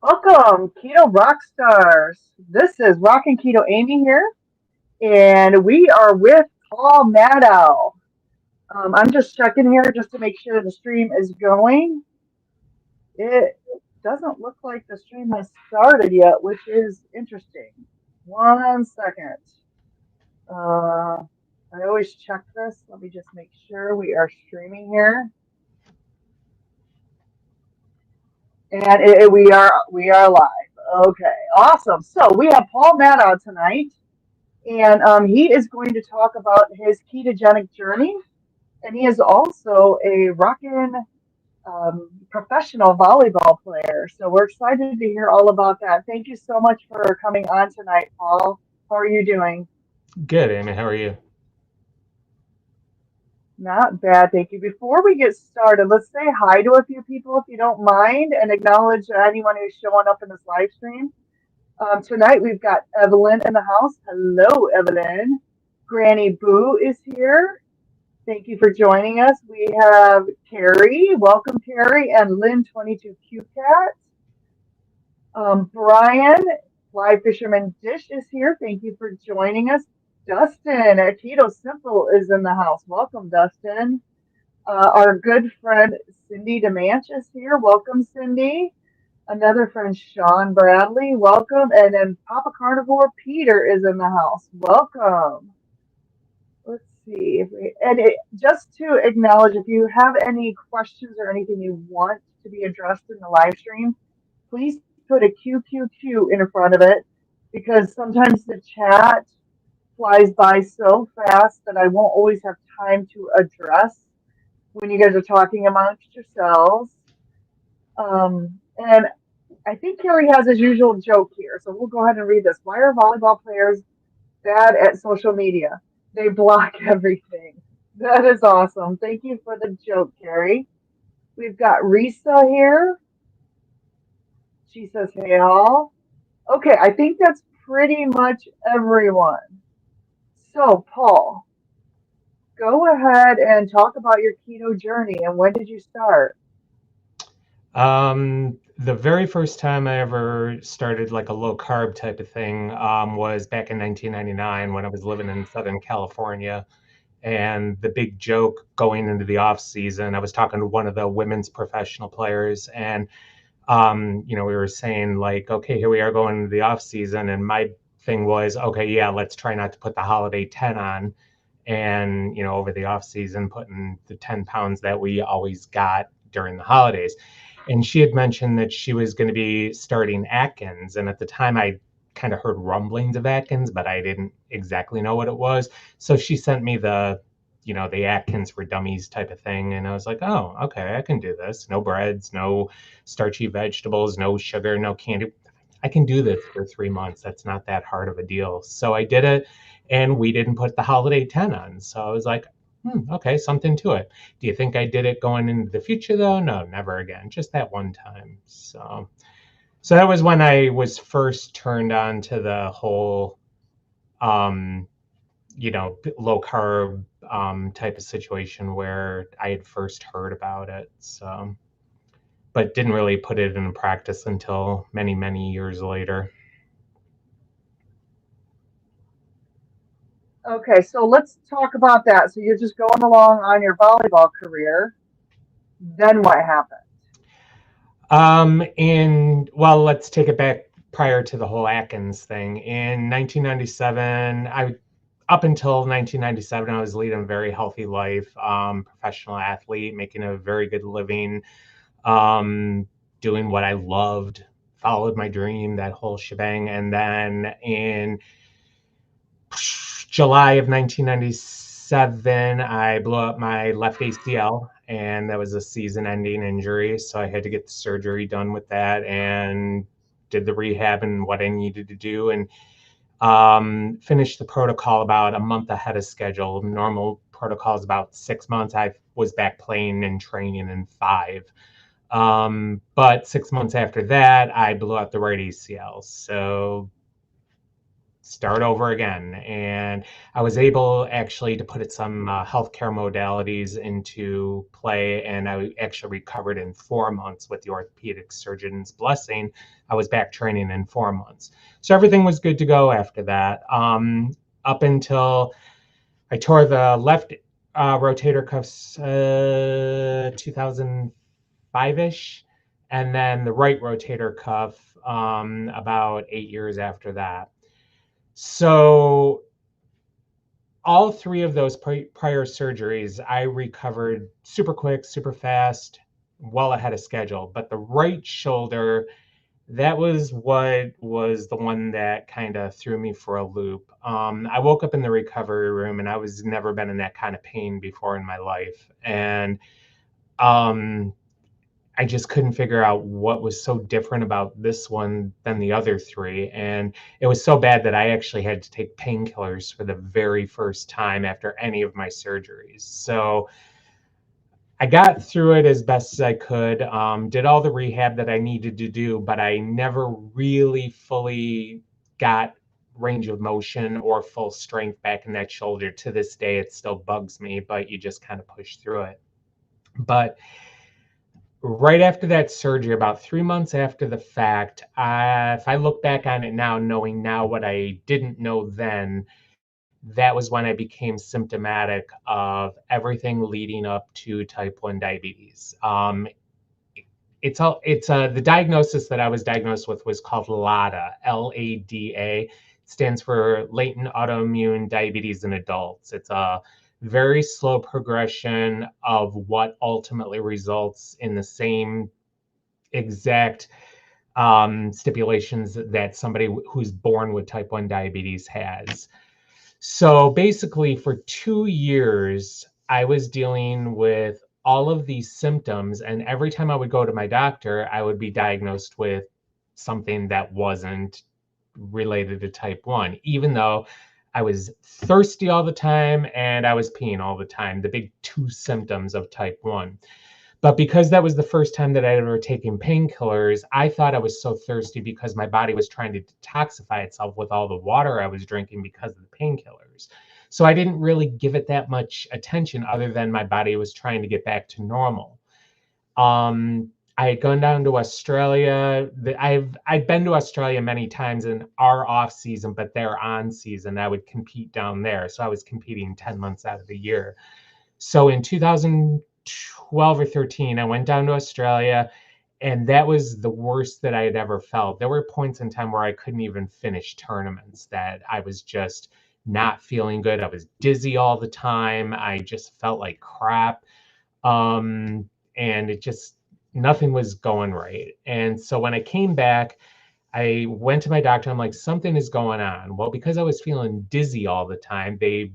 Welcome, Keto Rock Stars. This is Rockin' Keto Amy here, and we are with Paul Madau. I'm just checking here just to make sure the stream is going. It doesn't look like the stream has started yet, which is interesting. One second. Uh, I always check this. Let me just make sure we are streaming here, and we are live. Okay, awesome. So we have Paul Madau tonight. And he is going to talk about his ketogenic journey. And he is also a rockin' professional volleyball player. So we're excited to hear all about that. Thank you so much for coming on tonight, Paul. How are you doing? Good, Amy. How are you? Not bad, thank you. Before we get started, let's say hi to a few people if you don't mind and acknowledge anyone who's showing up in this live stream. Tonight we've got Evelyn in the house. Hello, Evelyn. Granny Boo is here. Thank you for joining us. We have Carrie. Welcome, Carrie, and Lynn22QCat. Brian, Fly Fisherman Dish is here. Thank you for joining us. Dustin at Keto Simple is in the house. Welcome, Dustin. Our good friend Cindy DeManch is here. Welcome, Cindy. Another friend, Sean Bradley. Welcome. And then Papa Carnivore Peter is in the house. Welcome. Let's see if we, and just to acknowledge, if you have any questions or anything you want to be addressed in the live stream, please put a QQQ in front of it because sometimes the chat flies by so fast that I won't always have time to address when you guys are talking amongst yourselves. And I think Carrie has his usual joke here, so we'll go ahead and read this. Why are volleyball players bad at social media? They block everything. That is awesome. Thank you for the joke, Carrie. We've got Risa here. She says, hey, all. Okay, I think that's pretty much everyone. So, Paul, go ahead and talk about your keto journey and when did you start? The very first time I ever started like a low carb type of thing was back in 1999 when I was living in Southern California. And the big joke going into the off season, I was talking to one of the women's professional players, and we were saying like, okay, here we are going into the off season, and my thing was, okay, yeah, let's try not to put the holiday 10 on. And over the off season, putting the 10 pounds that we always got during the holidays. And she had mentioned that she was going to be starting Atkins, and at the time I kind of heard rumblings of Atkins, but I didn't exactly know what it was. So she sent me the Atkins for Dummies type of thing, and I was like, oh, okay, I can do this. No breads, no starchy vegetables, no sugar, no candy. I can do this for 3 months. That's not that hard of a deal. So I did it, and we didn't put the holiday 10 on. So I was like, okay, something to it. Do you think I did it going into the future though? No, never again. Just that one time. So that was when I was first turned on to the whole um, low carb type of situation where I had first heard about it. So but didn't really put it into practice until many, many years later. Okay, so let's talk about that. So you're just going along on your volleyball career. Then what happened? And well, let's take it back prior to the whole Atkins thing. In 1997, up until 1997, I was leading a very healthy life, professional athlete, making a very good living, um, doing what I loved, followed my dream, that whole shebang. And then in July of 1997, I blew up my left ACL, and that was a season-ending injury. So I had to get the surgery done with that, and did the rehab and what I needed to do, and finished the protocol about a month ahead of schedule. Normal protocol is about 6 months. I was back playing and training in 5. But 6 months after that, I blew out the right ACL. So start over again. And I was able actually to put some healthcare modalities into play, and I actually recovered in 4 months with the orthopedic surgeon's blessing. I was back training in 4 months. So everything was good to go after that, up until I tore the left rotator cuffs 2005-ish, and then the right rotator cuff about 8 years after that. So all three of those prior surgeries, I recovered super quick, super fast, well ahead of schedule. But the right shoulder, that was what was the one that kind of threw me for a loop. I woke up in the recovery room and I was never been in that kind of pain before in my life. And um, I just couldn't figure out what was so different about this one than the other three. And it was so bad that I actually had to take painkillers for the very first time after any of my surgeries. So I got through it as best as I could, did all the rehab that I needed to do, but I never really fully got range of motion or full strength back in that shoulder. To this day, it still bugs me, but you just kind of push through it. But right after that surgery, about 3 months after the fact, if I look back on it now, knowing now what I didn't know then, that was when I became symptomatic of everything leading up to type 1 diabetes. It's the diagnosis that I was diagnosed with was called LADA, LADA. It stands for latent autoimmune diabetes in adults. It's a very slow progression of what ultimately results in the same exact stipulations that somebody who's born with type 1 diabetes has. So basically, for 2 years, I was dealing with all of these symptoms. And every time I would go to my doctor, I would be diagnosed with something that wasn't related to type 1, even though I was thirsty all the time and I was peeing all the time, the big two symptoms of type 1. But because that was the first time that I'd ever taken painkillers, I thought I was so thirsty because my body was trying to detoxify itself with all the water I was drinking because of the painkillers. So I didn't really give it that much attention other than my body was trying to get back to normal. I had gone down to Australia. I'd been to Australia many times in our off season, but their on season, I would compete down there. So I was competing 10 months out of the year. So in 2012 or 13, I went down to Australia, and that was the worst that I had ever felt. There were points in time where I couldn't even finish tournaments, that I was just not feeling good. I was dizzy all the time. I just felt like crap. And it just, nothing was going right. And so when I came back, I went to my doctor. I'm like, something is going on. Well, because I was feeling dizzy all the time, they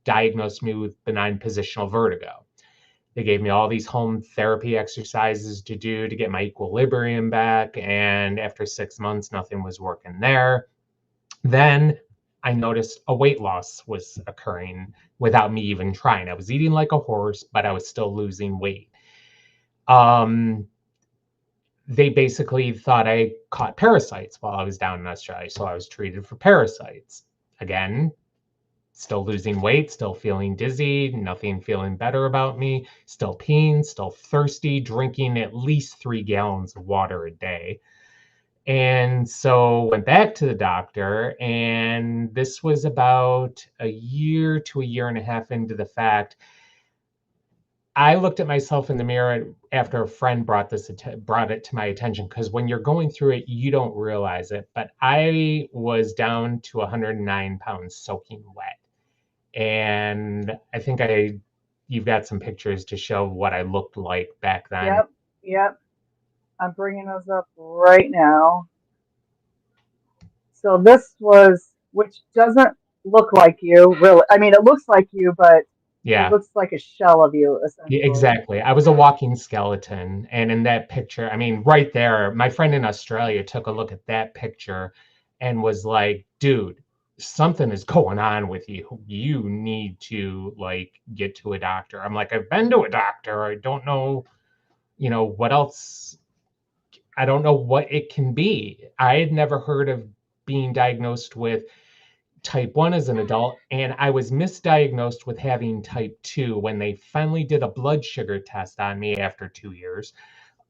diagnosed me with benign positional vertigo. They gave me all these home therapy exercises to do to get my equilibrium back. And after 6 months, nothing was working there. Then I noticed a weight loss was occurring without me even trying. I was eating like a horse, but I was still losing weight. Um, they basically thought I caught parasites while I was down in Australia. So I was treated for parasites. Again, still losing weight, still feeling dizzy, nothing feeling better about me, still peeing, still thirsty, drinking at least 3 gallons of water a day. And so went back to the doctor, and this was about a year to a year and a half into the fact. I looked at myself in the mirror after a friend brought it to my attention, because when you're going through it, you don't realize it. But I was down to 109 pounds soaking wet. And I think you've got some pictures to show what I looked like back then. Yep, yep. I'm bringing those up right now. So this was, which doesn't look like you, really. I mean, it looks like you, but it Yeah, looks like a shell of you, yeah, essentially. exactly. I was a walking skeleton. And in that picture, I mean, right there, my friend in Australia took a look at that picture and was like, dude, something is going on with you. You need to like get to a doctor. I'm like, I've been to a doctor. I don't know, what else. I don't know what it can be. I had never heard of being diagnosed with type 1 as an adult, and I was misdiagnosed with having type 2 when they finally did a blood sugar test on me after 2 years.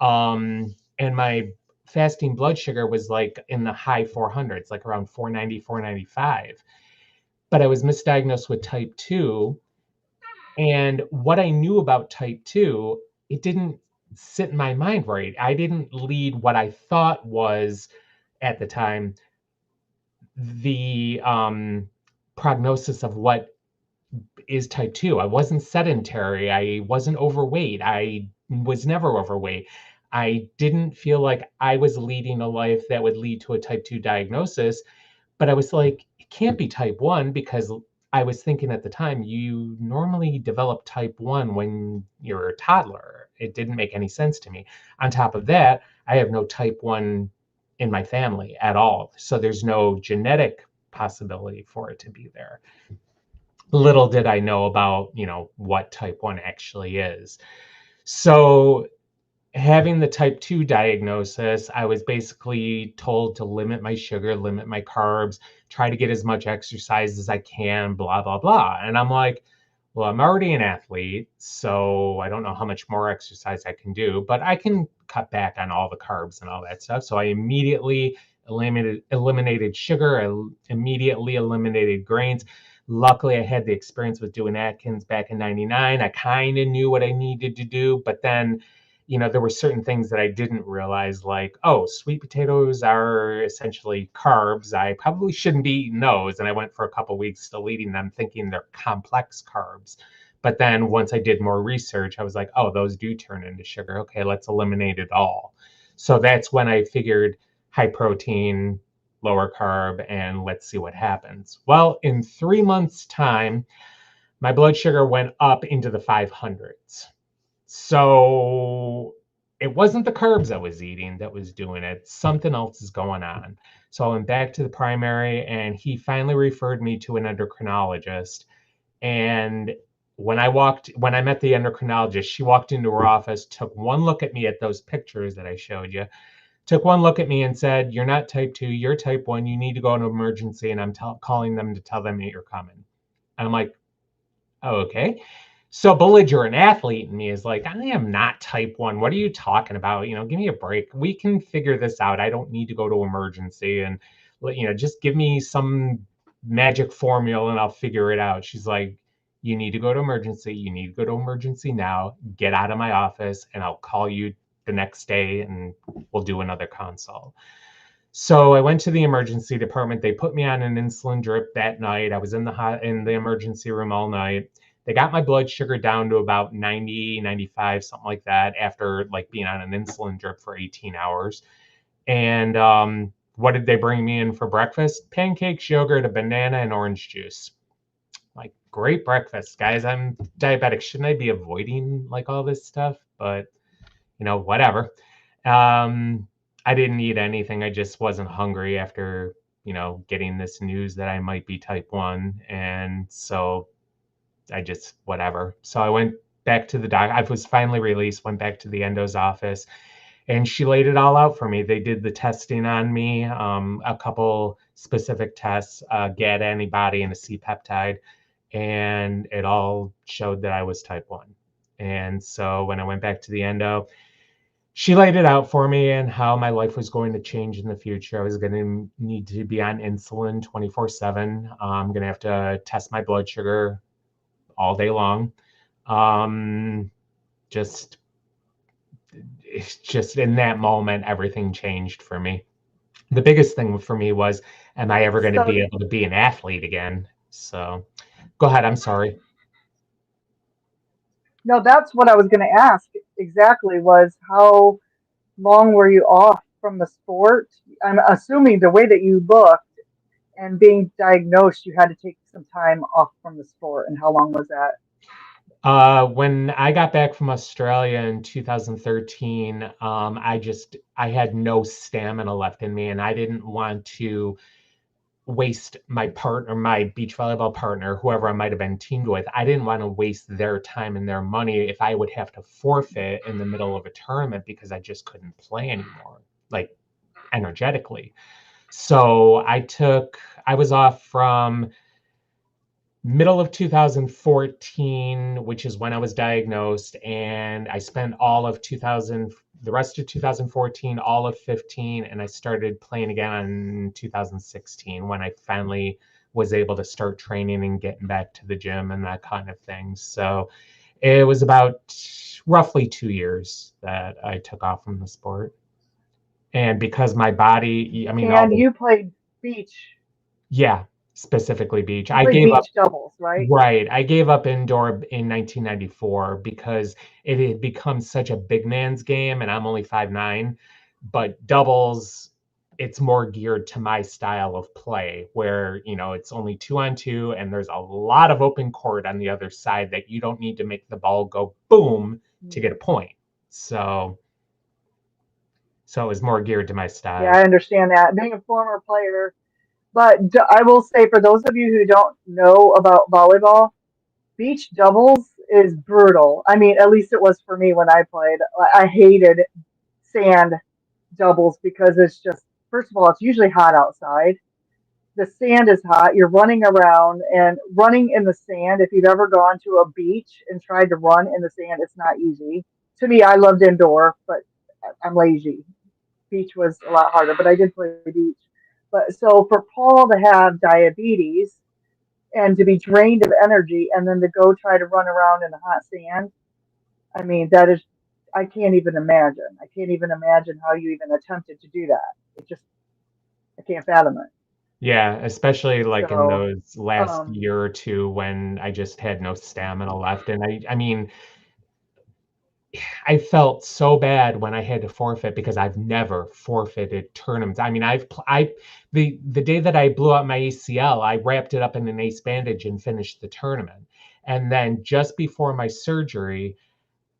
And my fasting blood sugar was like in the high 400s, like around 490, 495. But I was misdiagnosed with type 2. And what I knew about type 2, it didn't sit in my mind right. I didn't lead what I thought was at the time the prognosis of what is type 2. I wasn't sedentary. I wasn't overweight. I was never overweight. I didn't feel like I was leading a life that would lead to a type 2 diagnosis, but I was like, it can't be type 1 because I was thinking at the time, you normally develop type 1 when you're a toddler. It didn't make any sense to me. On top of that, I have no type 1 in my family at all. So there's no genetic possibility for it to be there. Little did I know about, what type 1 actually is. So having the type 2 diagnosis, I was basically told to limit my sugar, limit my carbs, try to get as much exercise as I can, blah, blah, blah. And I'm like, well, I'm already an athlete, so I don't know how much more exercise I can do, but I can cut back on all the carbs and all that stuff. So I immediately eliminated sugar. I immediately eliminated grains. Luckily, I had the experience with doing Atkins back in 99. I kind of knew what I needed to do, but then there were certain things that I didn't realize, like, oh, sweet potatoes are essentially carbs. I probably shouldn't be eating those. And I went for a couple of weeks still eating them, thinking they're complex carbs. But then once I did more research, I was like, oh, those do turn into sugar. Okay, let's eliminate it all. So that's when I figured high protein, lower carb, and let's see what happens. Well, in 3 months' time, my blood sugar went up into the 500s. So it wasn't the carbs I was eating that was doing it. Something else is going on. So I went back to the primary, and he finally referred me to an endocrinologist. And when I met the endocrinologist, she walked into her office, took one look at me at those pictures that I showed you, took one look at me and said, "You're not type 2, you're type 1. You need to go into emergency, and I'm calling them to tell them that you're coming." And I'm like, oh, okay. So belligerent athlete in me is like, I am not type 1. What are you talking about? Give me a break. We can figure this out. I don't need to go to emergency, and just give me some magic formula and I'll figure it out. She's like, you need to go to emergency. You need to go to emergency now. Get out of my office and I'll call you the next day and we'll do another consult. So I went to the emergency department. They put me on an insulin drip that night. I was in the emergency room all night. They got my blood sugar down to about 90, 95, something like that, after like being on an insulin drip for 18 hours. And what did they bring me in for breakfast? Pancakes, yogurt, a banana, and orange juice. Like, great breakfast, guys. I'm diabetic. Shouldn't I be avoiding like all this stuff? But whatever. I didn't eat anything. I just wasn't hungry after, getting this news that I might be type 1. And so I just, whatever. So I went back to the doc. I was finally released, went back to the endo's office, and she laid it all out for me. They did the testing on me, a couple specific tests, GAD antibody and a C-peptide, and it all showed that I was type 1. And so when I went back to the endo, she laid it out for me and how my life was going to change in the future. I was going to need to be on insulin 24/7. I'm going to have to test my blood sugar all day long. Just, it's just in that moment, everything changed for me. The biggest thing for me was, am I ever going to be So, able to be an athlete again? So go ahead. I'm sorry. no, that's what I was going to ask exactly was how long were you off from the sport? I'm assuming the way that you looked and being diagnosed, you had to take some time off from the sport. And how long was that? When I got back from Australia in 2013, I had no stamina left in me, and I didn't want to waste my beach volleyball partner, whoever I might have been teamed with. I didn't want to waste their time and their money if I would have to forfeit in the middle of a tournament because I just couldn't play anymore, like energetically. So I was off from middle of 2014, which is when I was diagnosed, and I spent all of 2000, the rest of 2014, all of 15, and I started playing again in 2016 when I finally was able to start training and getting back to the gym and that kind of thing. So it was about roughly 2 years that I took off from the sport. And because my body, I mean, all And the, you played beach. yeah, specifically beach, You I played gave up. beach doubles, right? Right. I gave up indoor in 1994 because it had become such a big man's game and I'm only 5'9". But doubles, it's more geared to my style of play where, it's only 2-on-2 and there's a lot of open court on the other side that you don't need to make the ball go boom to get a point. So, so it was more geared to my Yeah, style. I understand that. Being a former player, but I will say for those of you who don't know about volleyball, beach doubles is brutal. I mean, at least it was for me when I played. I hated sand doubles because it's just, first of all, it's usually hot outside. The sand is hot. You're running around and running in the sand. If you've ever gone to a beach and tried to run in the sand, it's not easy. To me, I loved indoor, but I'm lazy. Beach was a lot harder, but I did play beach. But so for Paul to have diabetes and to be drained of energy and then to go try to run around in the hot sand, I mean, that is, I can't even imagine. I can't even imagine how you even attempted to do that. It just, I can't fathom it. Yeah, especially like in So, those last um, year or two when I just had no stamina left. And I mean, I felt so bad when I had to forfeit because I've never forfeited tournaments. I mean, the day that I blew out my ACL, I wrapped it up in an ace bandage and finished the tournament. And then just before my surgery,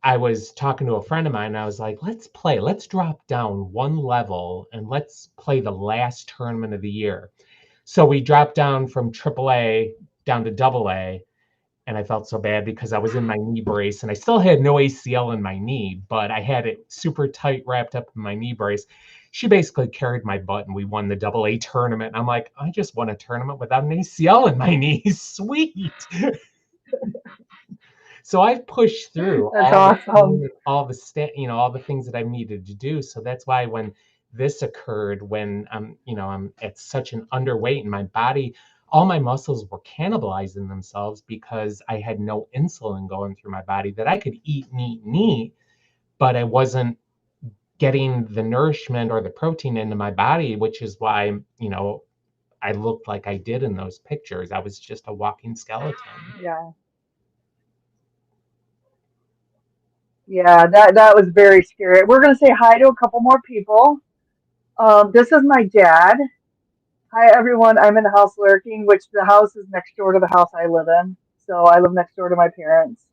I was talking to a friend of mine and I was like, let's play. Let's drop down one level and let's play the last tournament of the year. So we dropped down from AAA down to AA, and I felt so bad because I was in my knee brace and I still had no ACL in my knee, but I had it super tight wrapped up in my knee brace. She basically carried my butt and we won the AA tournament. And I'm like, I just won a tournament without an ACL in my knee. Sweet. So I've pushed through that's all the pain awesome. and all the things that I've needed to do. So that's why when this occurred, when I'm at such an underweight and my body, all my muscles were cannibalizing themselves because I had no insulin going through my body that I could eat and eat and eat, but I wasn't getting the nourishment or the protein into my body, which is why, I looked like I did in those pictures. I was just a walking skeleton. Yeah. Yeah, that was very scary. We're going to say hi to a couple more people. This is my dad. Hi, everyone. I'm in the house lurking, which the house is next door to the house I live in. So I live next door to my parents.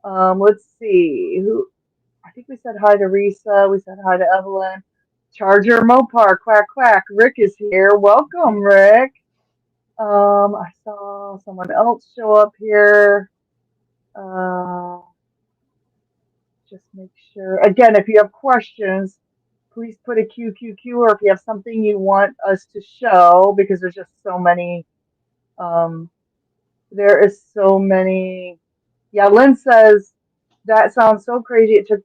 Let's see. Who? I think we said hi to Risa. We said hi to Evelyn. Charger Mopar, quack quack. Rick is here. Welcome, Rick. I saw someone else show up here. Uh, just make sure. Again, if you have questions, please put a QQQ, or if you have something you want us to show, because there's just so many. Um, there is so many. Yeah, Lynn says that sounds so crazy. It took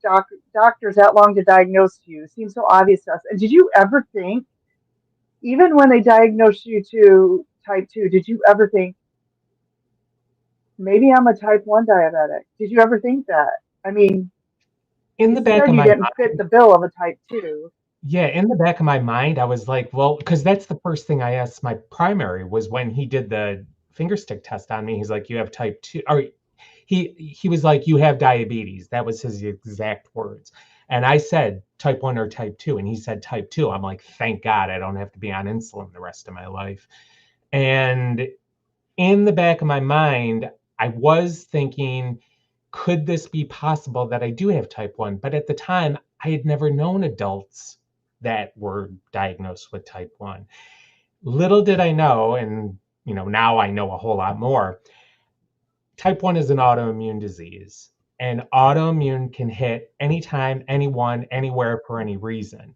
doctors that long to diagnose you. Seems so obvious to us. And did you ever think, even when they diagnosed you to type 2, did you ever think maybe I'm a type 1 diabetic? Did you ever think that? I mean, In you the back said of you my didn't fit the bill of a type 2. Yeah, in the back of my mind, I was like, well, because that's the first thing I asked my primary was when he did the finger stick test on me. He's like, you have type 2, or he was like, you have diabetes. That was his exact words. And I said type 1 or type 2, and he said type 2. I'm like, thank God I don't have to be on insulin the rest of my life. And in the back of my mind, I was thinking, could this be possible that I do have type 1? But at the time, I had never known adults that were diagnosed with type 1. Little did I know, and now I know a whole lot more. Type 1 is an autoimmune disease, and autoimmune can hit anytime, anyone, anywhere for any reason.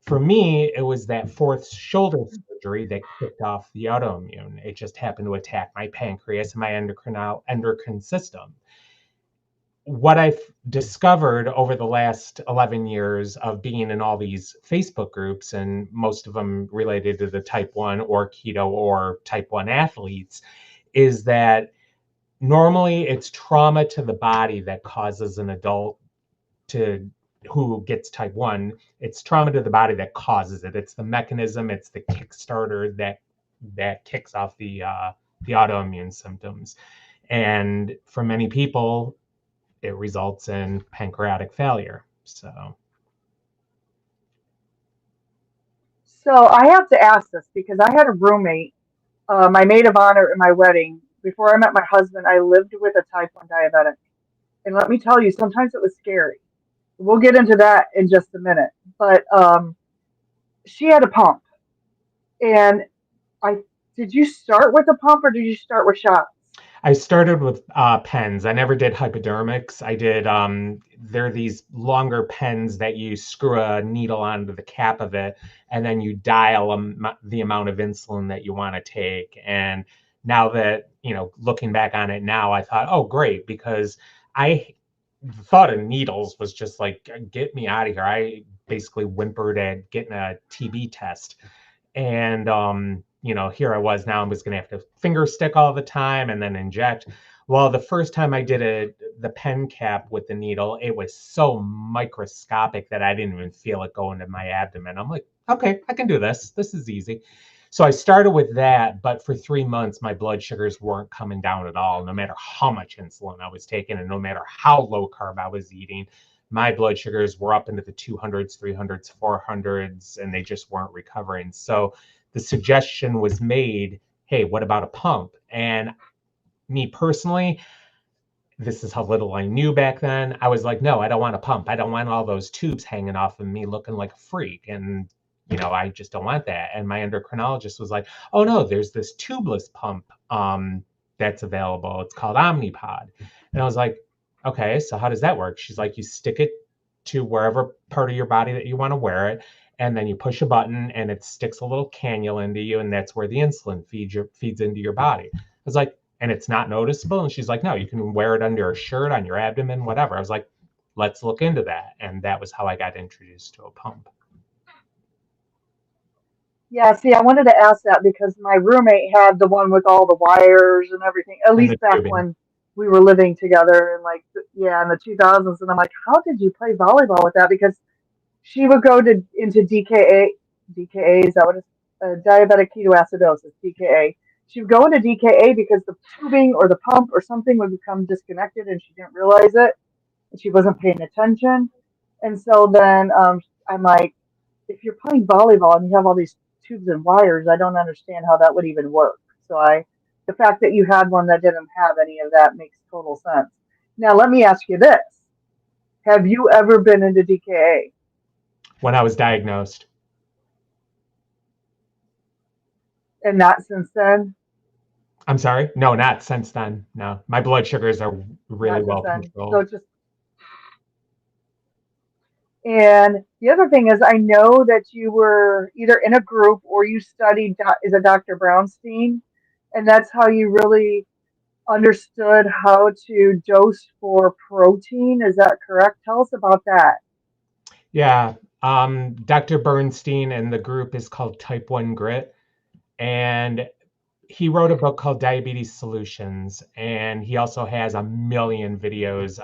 For me, it was that fourth shoulder surgery that kicked off the autoimmune. It just happened to attack my pancreas and my endocrine system. What I've discovered over the last 11 years of being in all these Facebook groups, and most of them related to the type 1 or keto or type 1 athletes, is that normally it's trauma to the body that causes an adult to who gets type 1. It's trauma to the body that causes it. It's the mechanism, it's the kickstarter that kicks off the autoimmune symptoms. And for many people, it results in pancreatic failure. So I have to ask this because I had a roommate, my maid of honor at my wedding. Before I met my husband, I lived with a type 1 diabetic. And let me tell you, sometimes it was scary. We'll get into that in just a minute. But she had a pump. And I did you start with a pump or did you start with shots? I started with pens. I never did hypodermics. I did, they're these longer pens that you screw a needle onto the cap of it, and then you dial the amount of insulin that you want to take. And now that, looking back on it now, I thought, oh, great, because I the thought of needles was just like, get me out of here. I basically whimpered at getting a TB test. And here I was, now I was going to have to finger stick all the time and then inject. Well, the first time I did the pen cap with the needle, it was so microscopic that I didn't even feel it go into my abdomen. I'm like, okay, I can do this. This is easy. So I started with that, but for 3 months, my blood sugars weren't coming down at all, no matter how much insulin I was taking and no matter how low carb I was eating. My blood sugars were up into the 200s, 300s, 400s, and they just weren't recovering. So the suggestion was made, hey, what about a pump? And me personally, this is how little I knew back then. I was like, no, I don't want a pump. I don't want all those tubes hanging off of me looking like a freak. And, I just don't want that. And my endocrinologist was like, oh, no, there's this tubeless pump that's available. It's called Omnipod. And I was like, okay, so how does that work? She's like, you stick it to wherever part of your body that you want to wear it. And then you push a button and it sticks a little cannula into you. And that's where the insulin feeds into your body. I was like, and it's not noticeable. And she's like, no, you can wear it under a shirt, on your abdomen, whatever. I was like, let's look into that. And that was how I got introduced to a pump. Yeah, see, I wanted to ask that because my roommate had the one with all the wires and everything, at And the least back tubing. when we were living together and like, yeah, in the 2000s. And I'm like, how did you play volleyball with that? Because she would go to into DKA. DKA, is that what it's? Diabetic ketoacidosis, DKA. She would go into DKA because the tubing or the pump or something would become disconnected and she didn't realize it and she wasn't paying attention. And so then I'm like, if you're playing volleyball and you have all these tubes and wires, I don't understand how that would even work. So the fact that you had one that didn't have any of that makes total sense. Now let me ask you this: have you ever been into DKA? When I was diagnosed. And not since then? I'm sorry? No, not since then. No, my blood sugars are really Not since well then. So controlled. just, and the other thing is, I know that you were either in a group or you studied, is a Dr. Brownstein, and that's how you really understood how to dose for protein. Is that correct? Tell us about that. Yeah. Dr. Bernstein and the group is called Type 1 Grit. And he wrote a book called Diabetes Solutions. And he also has a million videos,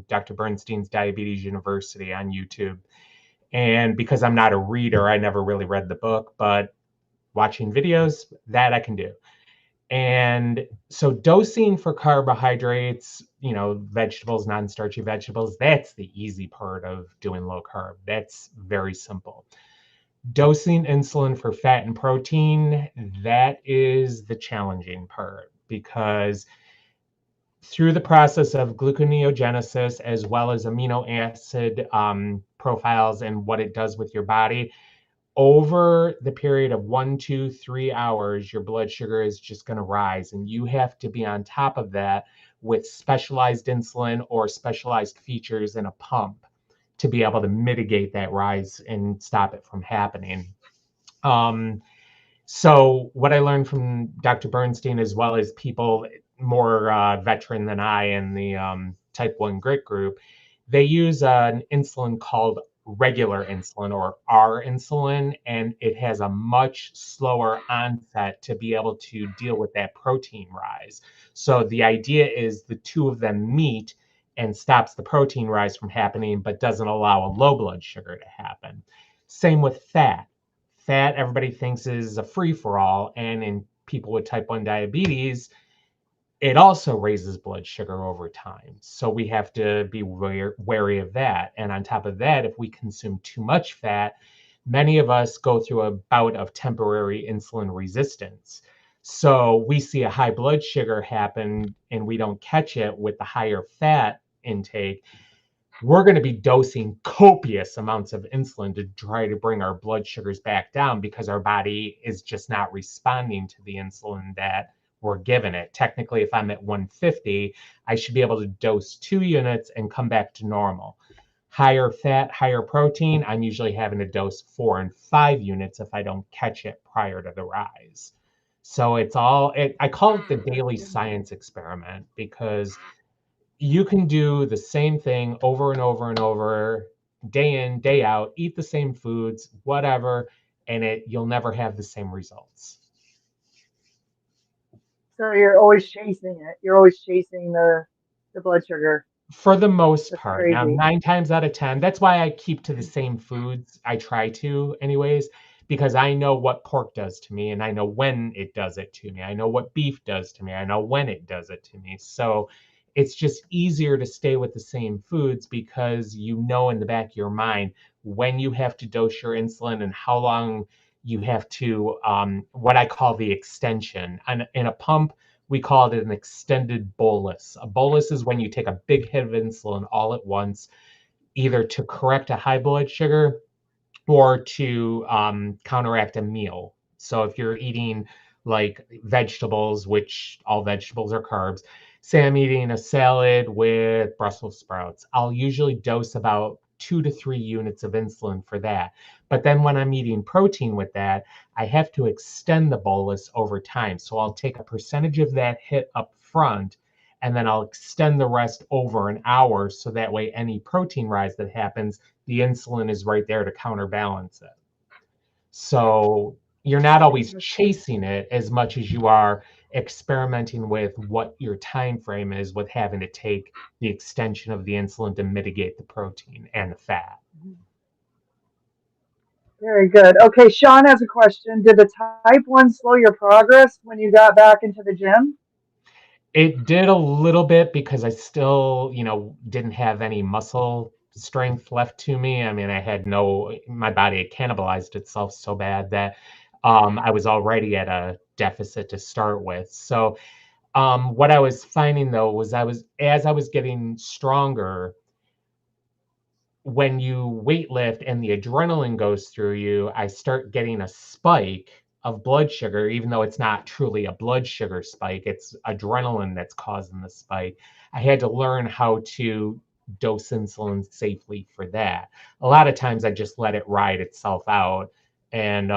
Dr. Bernstein's Diabetes University on YouTube. And because I'm not a reader, I never really read the book, but watching videos, that I can do. And so dosing for carbohydrates, vegetables, non-starchy vegetables, that's the easy part of doing low carb. That's very simple. Dosing insulin for fat and protein, that is the challenging part because through the process of gluconeogenesis as well as amino acid profiles and what it does with your body, over the period of 1, 2, 3 hours, your blood sugar is just going to rise. And you have to be on top of that with specialized insulin or specialized features in a pump to be able to mitigate that rise and stop it from happening. Um, so what I learned from Dr. Bernstein, as well as people more veteran than I in the type 1 grit group, they use an insulin called regular insulin, or R insulin, and it has a much slower onset to be able to deal with that protein rise. So the idea is the two of them meet and stops the protein rise from happening, but doesn't allow a low blood sugar to happen. Same with fat. Fat, everybody thinks, is a free for all. And in people with type 1 diabetes, it also raises blood sugar over time. So we have to be wary of that. And on top of that, if we consume too much fat, many of us go through a bout of temporary insulin resistance. So we see a high blood sugar happen and we don't catch it with the higher fat intake. We're going to be dosing copious amounts of insulin to try to bring our blood sugars back down because our body is just not responding to the insulin that we're giving it. Technically, if I'm at 150, I should be able to dose 2 units and come back to normal. Higher fat, higher protein, I'm usually having to dose 4 and 5 units if I don't catch it prior to the rise. So I call it the daily science experiment, because you can do the same thing over and over and over, day in, day out, eat the same foods, whatever, and you'll never have the same results. So you're always chasing it. You're always chasing the blood sugar. For the most That's part. Now, crazy. 9 times out of 10, that's why I keep to the same foods. I try to, anyways, because I know what pork does to me and I know when it does it to me. I know what beef does to me. I know when it does it to me. So it's just easier to stay with the same foods because you know in the back of your mind when you have to dose your insulin and how long you have to, what I call the extension. In a pump, we call it an extended bolus. A bolus is when you take a big hit of insulin all at once, either to correct a high blood sugar or to counteract a meal. So if you're eating like vegetables, which all vegetables are carbs, say I'm eating a salad with Brussels sprouts, I'll usually dose about 2 to 3 units of insulin for that. But then when I'm eating protein with that, I have to extend the bolus over time. So I'll take a percentage of that hit up front and then I'll extend the rest over an hour. So that way, any protein rise that happens, the insulin is right there to counterbalance it. So you're not always Interesting. chasing it as much as you are experimenting with what your time frame is with having to take the extension of the insulin to mitigate the protein and the fat. Very good. Okay, Sean has a question. Did the type 1 slow your progress when you got back into the gym? It did a little bit because I still, didn't have any muscle strength left to me. I mean, my body had cannibalized itself so bad that I was already at a deficit to start with. So what I was finding though was as I was getting stronger, when you weight lift and the adrenaline goes through you, I start getting a spike of blood sugar, even though it's not truly a blood sugar spike, it's adrenaline that's causing the spike. I had to learn how to dose insulin safely for that. A lot of times I just let it ride itself out and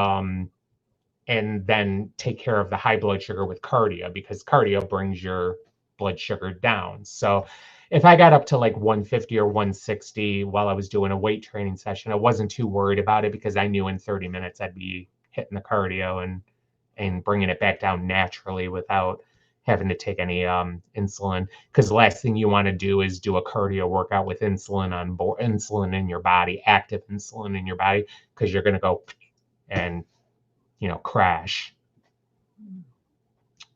then take care of the high blood sugar with cardio, because cardio brings your blood sugar down. So if I got up to like 150 or 160 while I was doing a weight training session, I wasn't too worried about it because I knew in 30 minutes I'd be hitting the cardio and bringing it back down naturally without having to take any insulin, because the last thing you want to do is do a cardio workout with insulin on board, insulin in your body, active insulin in your body, because you're going to go and crash.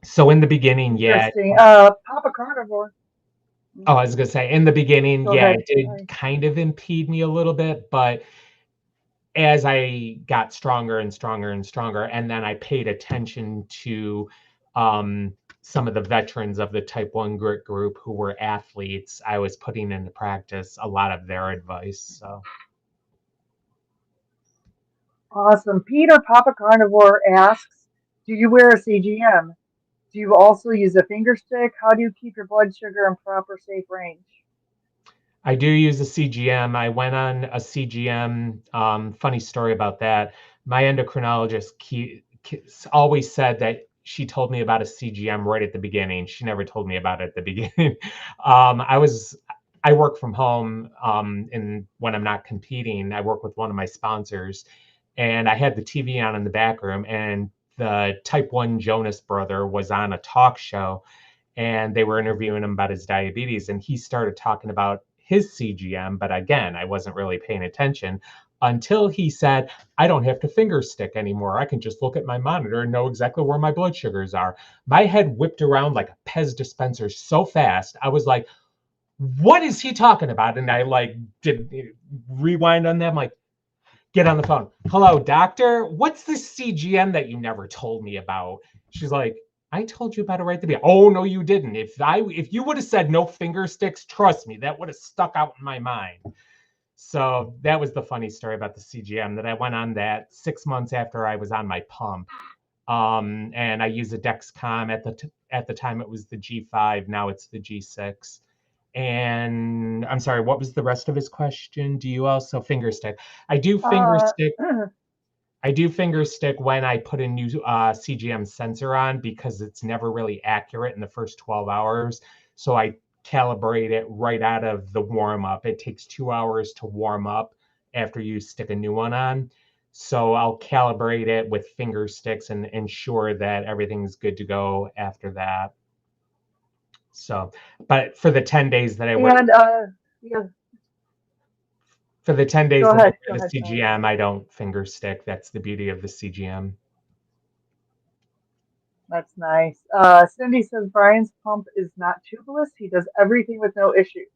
So in the beginning, yeah. Interesting. Papa Carnivore. Oh, I was gonna say in the beginning, Go yeah, ahead. it did Sorry. kind of impede me a little bit, but as I got stronger and stronger and stronger, and then I paid attention to some of the veterans of the type 1 grit group who were athletes, I was putting into practice a lot of their advice. So Awesome. Peter Papa Carnivore asks, do you wear a CGM? Do you also use a finger stick? How do you keep your blood sugar in proper safe range? I do use a CGM. I went on a CGM. Funny story about that. My endocrinologist always said that she told me about a CGM right at the beginning. She never told me about it at the beginning. I was I work from home, and when I'm not competing, I work with one of my sponsors, and I had the TV on in the back room, and the Type 1 Jonas brother was on a talk show, and they were interviewing him about his diabetes, and he started talking about his CGM, but again, I wasn't really paying attention until he said, I don't have to finger stick anymore. I can just look at my monitor and know exactly where my blood sugars are. My head whipped around like a Pez dispenser so fast. I was like, what is he talking about? And I like did rewind on them, like, get on the phone. Hello, doctor. What's this CGM that you never told me about? She's like, I told you about it right at the beginning. Oh no, you didn't. If you would have said no finger sticks, trust me, that would have stuck out in my mind. So that was the funny story about the CGM, that I went on that 6 months after I was on my pump. And I use a Dexcom at the time it was the G5, now it's the G6. And I'm sorry, what was the rest of his question? Do you also finger stick? I do finger Uh, stick. I do finger stick when I put a new CGM sensor on, because it's never really accurate in the first 12 hours. So I calibrate it right out of the warm up. It takes 2 hours to warm up after you stick a new one on. So I'll calibrate it with finger sticks and ensure that everything's good to go after that. So, but for the 10 days that I wear and yeah, for the 10 days go that I ahead. wear the Sorry. CGM, I don't finger stick. That's the beauty of the CGM. That's nice. Cindy says Brian's pump is not tubeless. He does everything with no issues.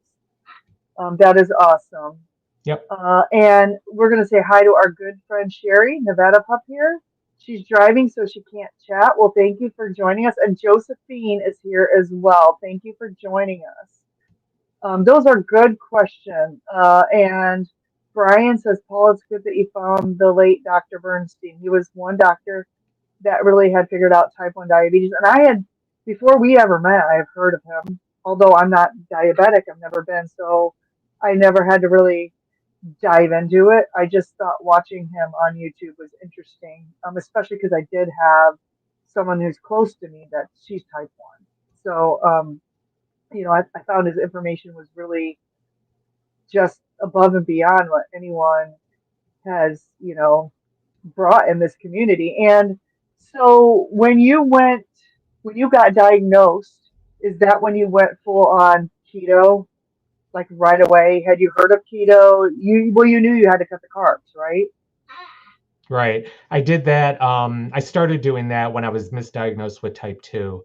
That is awesome. Yep. And we're going to say hi to our good friend Sherry, Nevada Pup here. She's driving, so she can't chat. Well, thank you for joining us. And Josephine is here as well. Thank you for joining us. Those are good questions. And Brian says, Paul, it's good that you found the late Dr. Bernstein. He was one doctor that really had figured out type 1 diabetes. And I had, before we ever met, I have heard of him. Although I'm not diabetic, I've never been. So I never had to really dive into it. I just thought watching him on YouTube was interesting, especially because I did have someone who's close to me that she's type 1. So, I found his information was really just above and beyond what anyone has, brought in this community. And so when you got diagnosed, is that when you went full on keto, like right away? Had you heard of keto? You knew you had to cut the carbs, right? Right. I did that. I started doing that when I was misdiagnosed with type 2.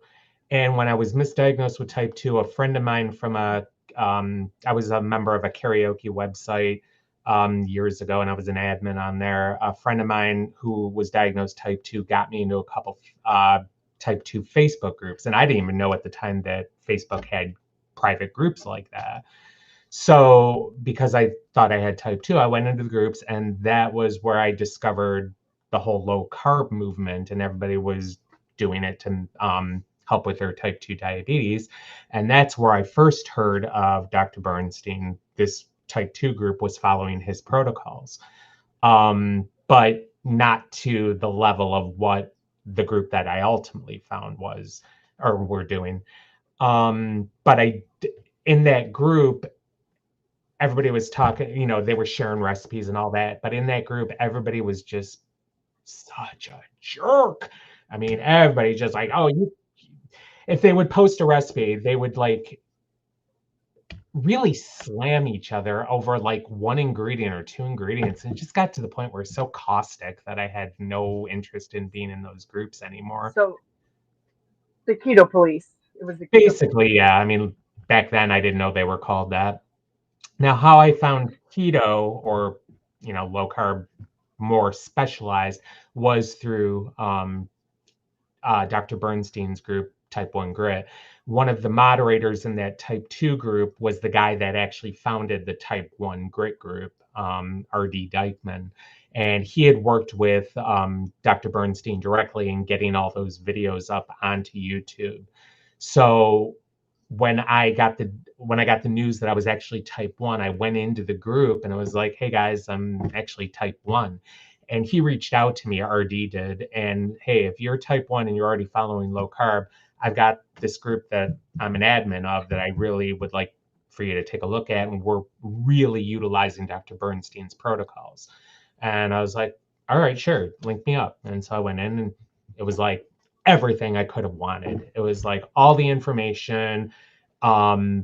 And when I was misdiagnosed with type 2, a friend of mine I was a member of a karaoke website years ago, and I was an admin on there. A friend of mine who was diagnosed type 2 got me into a couple type 2 Facebook groups. And I didn't even know at the time that Facebook had private groups like that. So because I thought I had type 2, I went into the groups, and that was where I discovered the whole low carb movement, and everybody was doing it to help with their type 2 diabetes. And that's where I first heard of Dr. Bernstein. This type 2 group was following his protocols, but not to the level of what the group that I ultimately found was or were doing. But in that group, everybody was talking, they were sharing recipes and all that. But in that group, everybody was just such a jerk. I mean, everybody just like, oh, if they would post a recipe, they would like really slam each other over like one ingredient or two ingredients. And it just got to the point where it's so caustic that I had no interest in being in those groups anymore. So the keto police. It was the keto police. Basically, yeah. I mean, back then I didn't know they were called that. Now, how I found keto, or low carb, more specialized, was through Dr. Bernstein's group, Type 1 Grit. One of the moderators in that Type 2 group was the guy that actually founded the Type 1 Grit group, R.D. Dykman. And he had worked with Dr. Bernstein directly in getting all those videos up onto YouTube. So when I got the news that I was actually type 1, I went into the group and I was like, "Hey guys, I'm actually type 1." And he reached out to me, RD did, and hey, if you're type 1 and you're already following low carb, I've got this group that I'm an admin of that I really would like for you to take a look at, and we're really utilizing Dr. Bernstein's protocols. And I was like, all right, sure, link me up. And so I went in, and it was like everything I could have wanted. It was like all the information,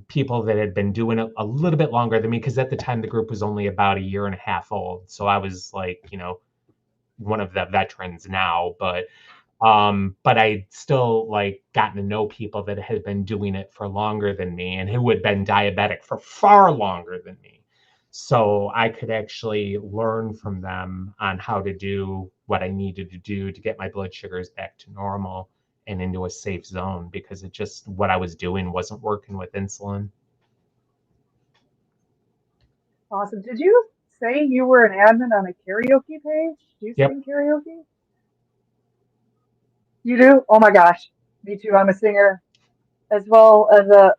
people that had been doing it a little bit longer than me, because at the time the group was only about a year and a half old. So I was like, one of the veterans now, but I still like gotten to know people that had been doing it for longer than me and who had been diabetic for far longer than me. So I could actually learn from them on how to do what I needed to do to get my blood sugars back to normal and into a safe zone, because it just what I was doing wasn't working with insulin. Awesome. Did you say you were an admin on a karaoke page? Do you Yep. sing karaoke? You do? Oh my gosh. Me too. I'm a singer as well as a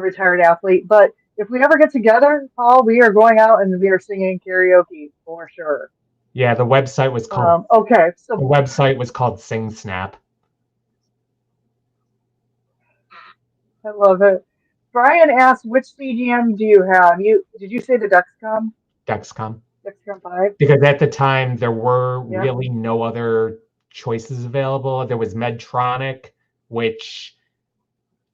retired athlete. But if we ever get together, Paul, we are going out and we are singing karaoke for sure. Yeah, Okay. the So website was called SingSnap. I love it. Brian asked, which CGM do you have? Did you say the Dexcom? Dexcom. Dexcom 5? Because at the time there were Yeah. really no other choices available. There was Medtronic, which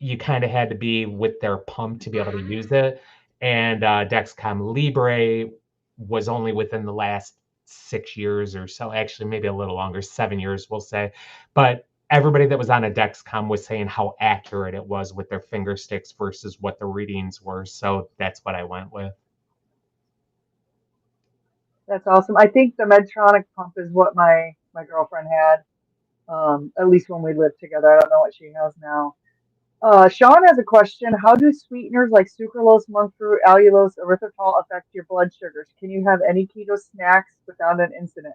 you kind of had to be with their pump to be able to use it, and Dexcom Libre was only within the last 6 years or so, actually maybe a little longer, 7 years we'll say. But everybody that was on a Dexcom was saying how accurate it was with their finger sticks versus what the readings were. So that's what I went with. That's awesome. I think the Medtronic pump is what my girlfriend had, at least when we lived together. I don't know what she has now. Sean has a question. How do sweeteners like sucralose, monk fruit, allulose, erythritol affect your blood sugars? Can you have any keto snacks without an incident?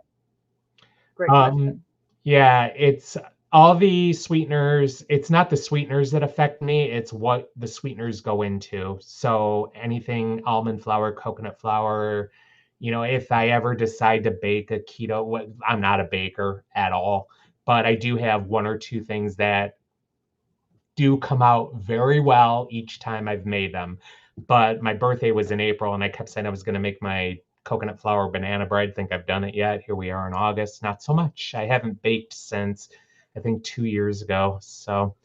Great Um, question. yeah, it's all the sweeteners. It's not the sweeteners that affect me, it's what the sweeteners go into. So anything almond flour, coconut flour, if I ever decide to bake a keto, I'm not a baker at all, but I do have one or two things that do come out very well each time I've made them. But my birthday was in April, and I kept saying I was going to make my coconut flour banana bread. Think I've done it yet? Here we are in August. Not so much. I haven't baked since I think 2 years ago. So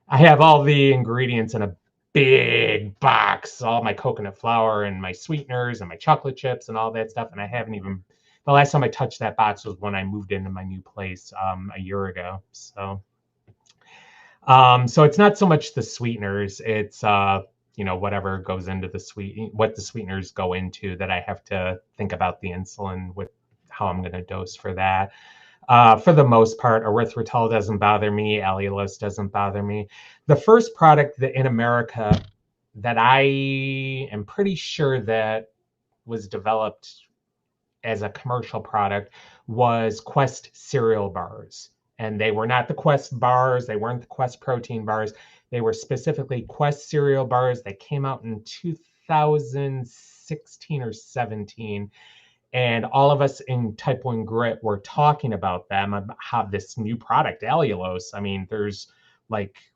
I have all the ingredients in a big box, all my coconut flour and my sweeteners and my chocolate chips and all that stuff. And I haven't even, the last time I touched that box was when I moved into my new place a year ago. So it's not so much the sweeteners, it's whatever goes into what the sweeteners go into, that I have to think about the insulin with how I'm going to dose for that. For the most part, erythritol doesn't bother me, allulose doesn't bother me. The first product that in America that I am pretty sure that was developed as a commercial product was Quest cereal bars. And they were not the Quest bars, they weren't the Quest protein bars. They were specifically Quest cereal bars that came out in 2016 or 17. And all of us in Type 1 Grit were talking about them, about how this new product, allulose. I mean,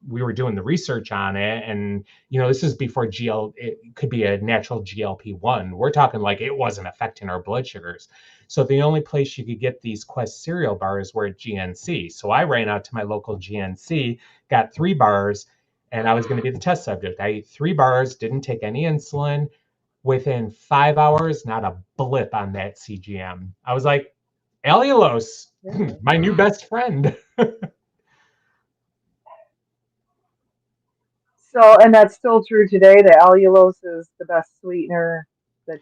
we were doing the research on it, and this is before it could be a natural GLP-1. We're talking like it wasn't affecting our blood sugars. So the only place you could get these Quest cereal bars were at GNC. So I ran out to my local GNC, got 3 bars, and I was going to be the test subject. I ate 3 bars, didn't take any insulin. Within 5 hours, not a blip on that CGM. I was like, allulose, Really? my new best friend. So, and that's still true today. The allulose is the best sweetener that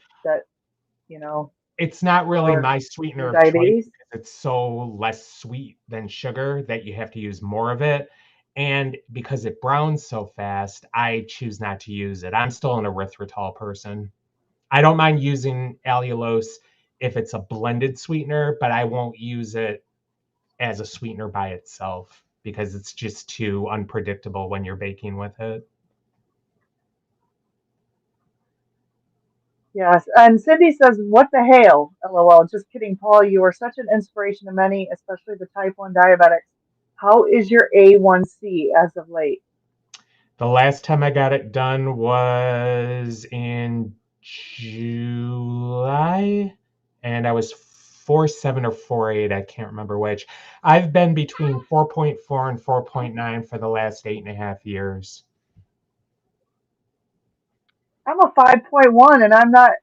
you know It's not really for my your sweetener of choice diabetes. because it's so less sweet than sugar that you have to use more of it. And because it browns so fast, I choose not to use it. I'm still an erythritol person. I don't mind using allulose if it's a blended sweetener, but I won't use it as a sweetener by itself because it's just too unpredictable when you're baking with it. Yes. And Cindy says, "What the hail? LOL. Just kidding, Paul. You are such an inspiration to many, especially the type 1 diabetics. How is your A1C as of late?" The last time I got it done was in July, and I was 4.7 or 4.8. I can't remember which. I've been between 4.4 and 4.9 for the last 8.5 years. I'm a 5.1 and I'm not,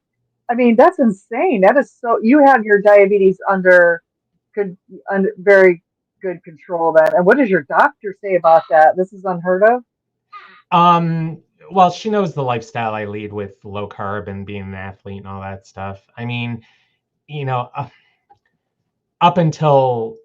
I mean, that's insane. That is so, you have your diabetes good, under very good control then. And what does your doctor say about that? This is unheard of. Um, well, she knows the lifestyle I lead with low carb and being an athlete and all that stuff. I mean, you know, up until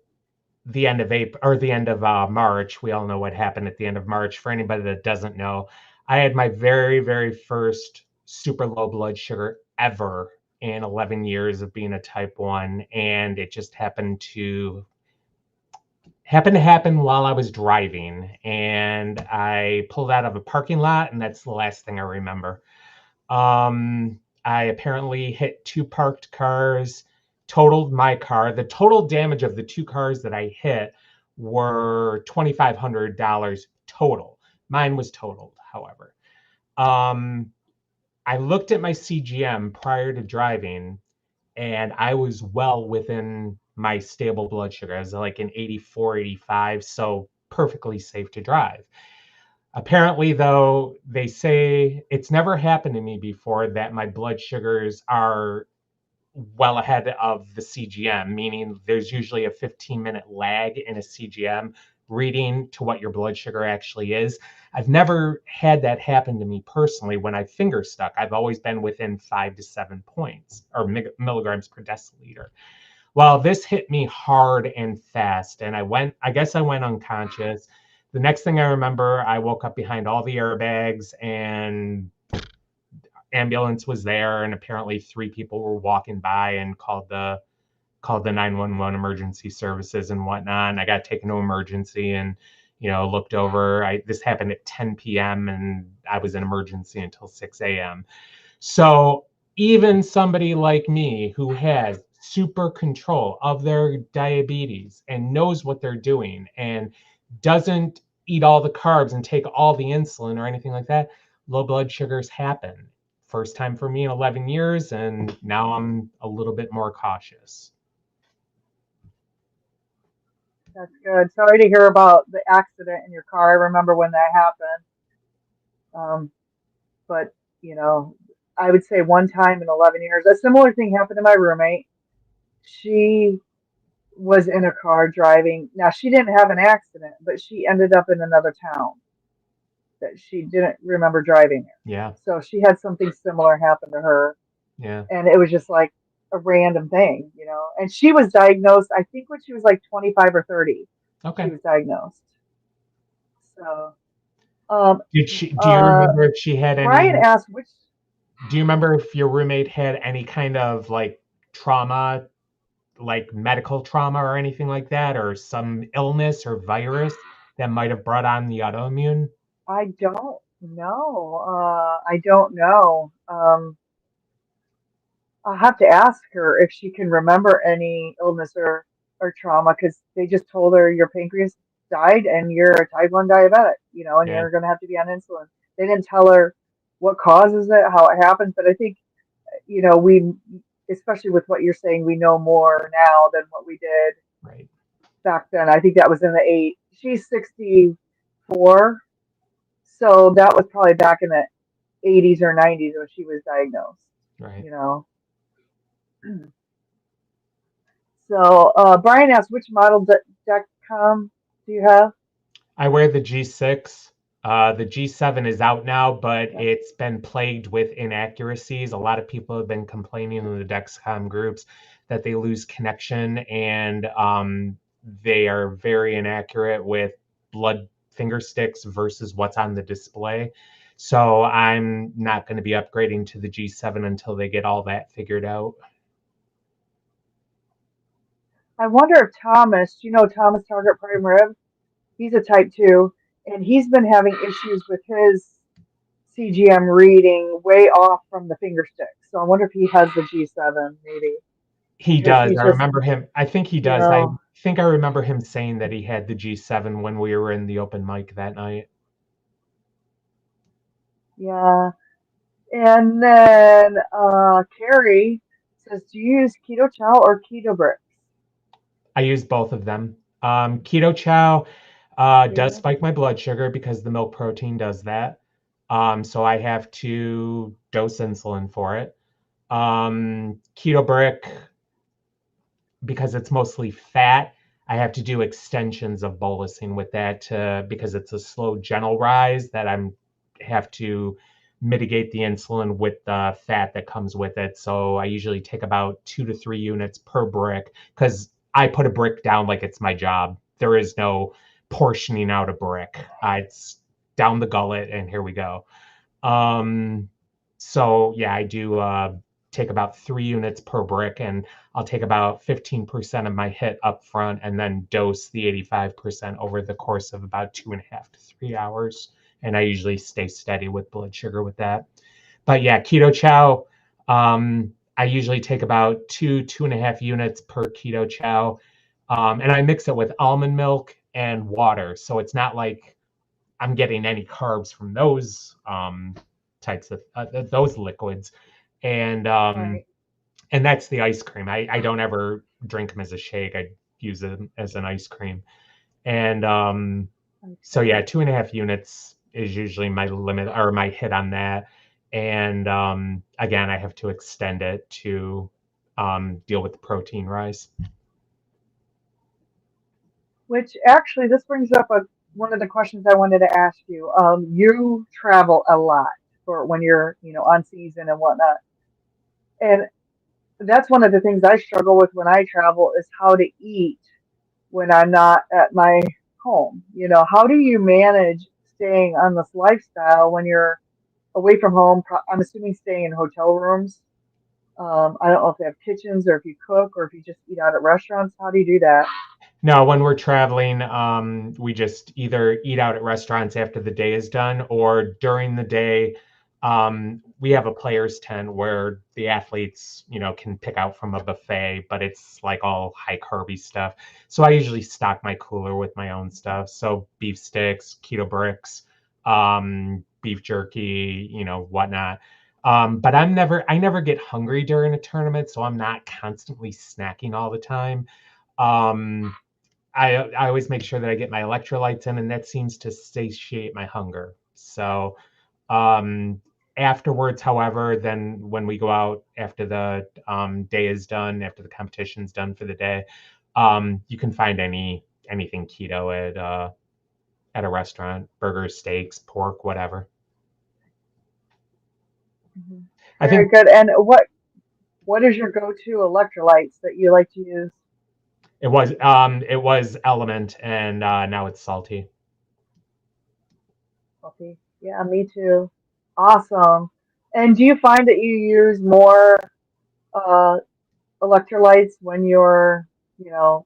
the end of April or the end of March, we all know what happened at the end of March. For anybody that doesn't know, I had my very, very first super low blood sugar ever in 11 years of being a type 1, and it just happened to happen while I was driving, and I pulled out of a parking lot, and that's the last thing I remember. I apparently hit two parked cars, totaled my car. The total damage of the two cars that I hit were $2,500 total. Mine was totaled, however. Um, I looked at my CGM prior to driving, and I was well within my stable blood sugar. I was like an 84, 85, so perfectly safe to drive. Apparently, though, they say it's never happened to me before that my blood sugars are well ahead of the CGM, meaning there's usually a 15-minute lag in a CGM reading to what your blood sugar actually is. I've never had that happen to me personally when I finger stuck. I've always been within 5 to 7 points or milligrams per deciliter. Well, this hit me hard and fast, and I guess I went unconscious. The next thing I remember, I woke up behind all the airbags, and ambulance was there, and apparently three people were walking by and called the 911 emergency services and whatnot. And I got taken to emergency and, looked over. This happened at 10 p.m. and I was in emergency until 6 a.m. So even somebody like me who has super control of their diabetes and knows what they're doing and doesn't eat all the carbs and take all the insulin or anything like that, low blood sugars happen. First time for me in 11 years, and now I'm a little bit more cautious. That's good. Sorry to hear about the accident in your car. I remember when that happened. Um, but, you know, I would say one time in 11 years, a similar thing happened to my roommate. She was in a car driving. Now, she didn't have an accident, but she ended up in another town that she didn't remember driving in. Yeah. So she had something similar happen to her. Yeah. And it was just like a random thing, you know. And she was diagnosed, I think, when she was like 25 or 30, she Okay. was diagnosed. So, um, Do you uh, remember if she had any, Brian asked which, do you remember if your roommate had any kind of like trauma, like medical trauma or anything like that, or some illness or virus that might have brought on the autoimmune? I don't know. I don't know. I'll have to ask her if she can remember any illness or trauma because they just told her your pancreas died and you're a type 1 diabetic, you know, and Yeah. you're going to have to be on insulin. They didn't tell her what causes it, how it happens, but I think, you know, especially with what you're saying, we know more now than what we did Right. back then. I think that was in the she's 64, so that was probably back in the 80s or 90s when she was diagnosed, Right. you know. So Brian asked, which model Dexcom do you have? I wear the G6. The G7 is out now, but Yeah. it's been plagued with inaccuracies. A lot of people have been complaining in the Dexcom groups that they lose connection, and they are very inaccurate with blood finger sticks versus what's on the display. So I'm not going to be upgrading to the G7 until they get all that figured out. I wonder if Thomas, you know Thomas Target Prime Rib? He's a type 2, and he's been having issues with his CGM reading way off from the finger sticks. So I wonder if he has the G7 maybe He because does. he's I just, remember him. I think he you does. I know, think I remember him saying that he had the G7 when we were in the open mic that night. yeah. And then Carrie says, do you use Keto Chow or Keto Bricks? I use both of them. Keto chow does Yeah. spike my blood sugar because the milk protein does that. So I have to dose insulin for it. Keto brick, because it's mostly fat, I have to do extensions of bolusing with that because it's a slow, gentle rise that I'm have to mitigate the insulin with the fat that comes with it. So I usually take about 2 to 3 units per brick because I put a brick down like it's my job. There is no portioning out a brick. It's down the gullet and here we go. Um, so yeah, I do take about 3 units per brick, and I'll take about 15% of my hit up front and then dose the 85% over the course of about 2.5 to 3 hours. And I usually stay steady with blood sugar with that. But yeah, keto chow, I usually take about 2.5 units per keto chow. And I mix it with almond milk and water. So it's not like I'm getting any carbs from those types of those liquids, and um, Right. and that's the ice cream. I don't ever drink them as a shake. I use them as an ice cream, and so Okay. yeah, 2.5 units is usually my limit or my hit on that. And again, I have to extend it to deal with the protein rise. Which actually, this brings up one of the questions I wanted to ask you. You travel a lot for when you're, on season and whatnot. And that's one of the things I struggle with when I travel is how to eat when I'm not at my home. How do you manage staying on this lifestyle when you're away from home? I'm assuming staying in hotel rooms. I don't know if they have kitchens or if you cook or if you just eat out at restaurants. How do you do that? No, when we're traveling, we just either eat out at restaurants after the day is done, or during the day, we have a players' tent where the athletes, can pick out from a buffet, but it's like all high carby stuff. So I usually stock my cooler with my own stuff. So beef sticks, keto bricks, beef jerky, whatnot. But I never get hungry during a tournament, so I'm not constantly snacking all the time. Um, I always make sure that I get my electrolytes in, and that seems to satiate my hunger. So um, afterwards, however, then when we go out after the day is done, after the competition's done for the day, you can find anything keto at a restaurant: burgers, steaks, pork, whatever. Mhm. I Very think good. And what is your go-to electrolytes that you like to use? it was Element, and now it's Salty. Coffee. Yeah, me too. Awesome. And do you find that you use more uh, electrolytes when you're, you know,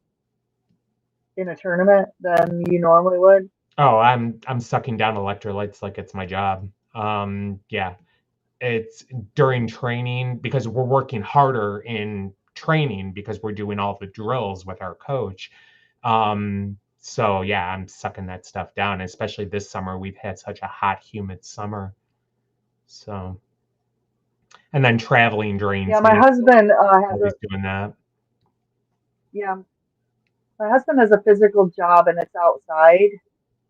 in a tournament than you normally would? Oh, I'm sucking down electrolytes like it's my job. Yeah, it's during training because we're working harder in training because we're doing all the drills with our coach. So yeah, I'm sucking that stuff down, especially this summer. We've had such a hot, humid summer. So, and then traveling Yeah, drains my me. husband has a Always doing that. yeah, my husband has a physical job and it's outside,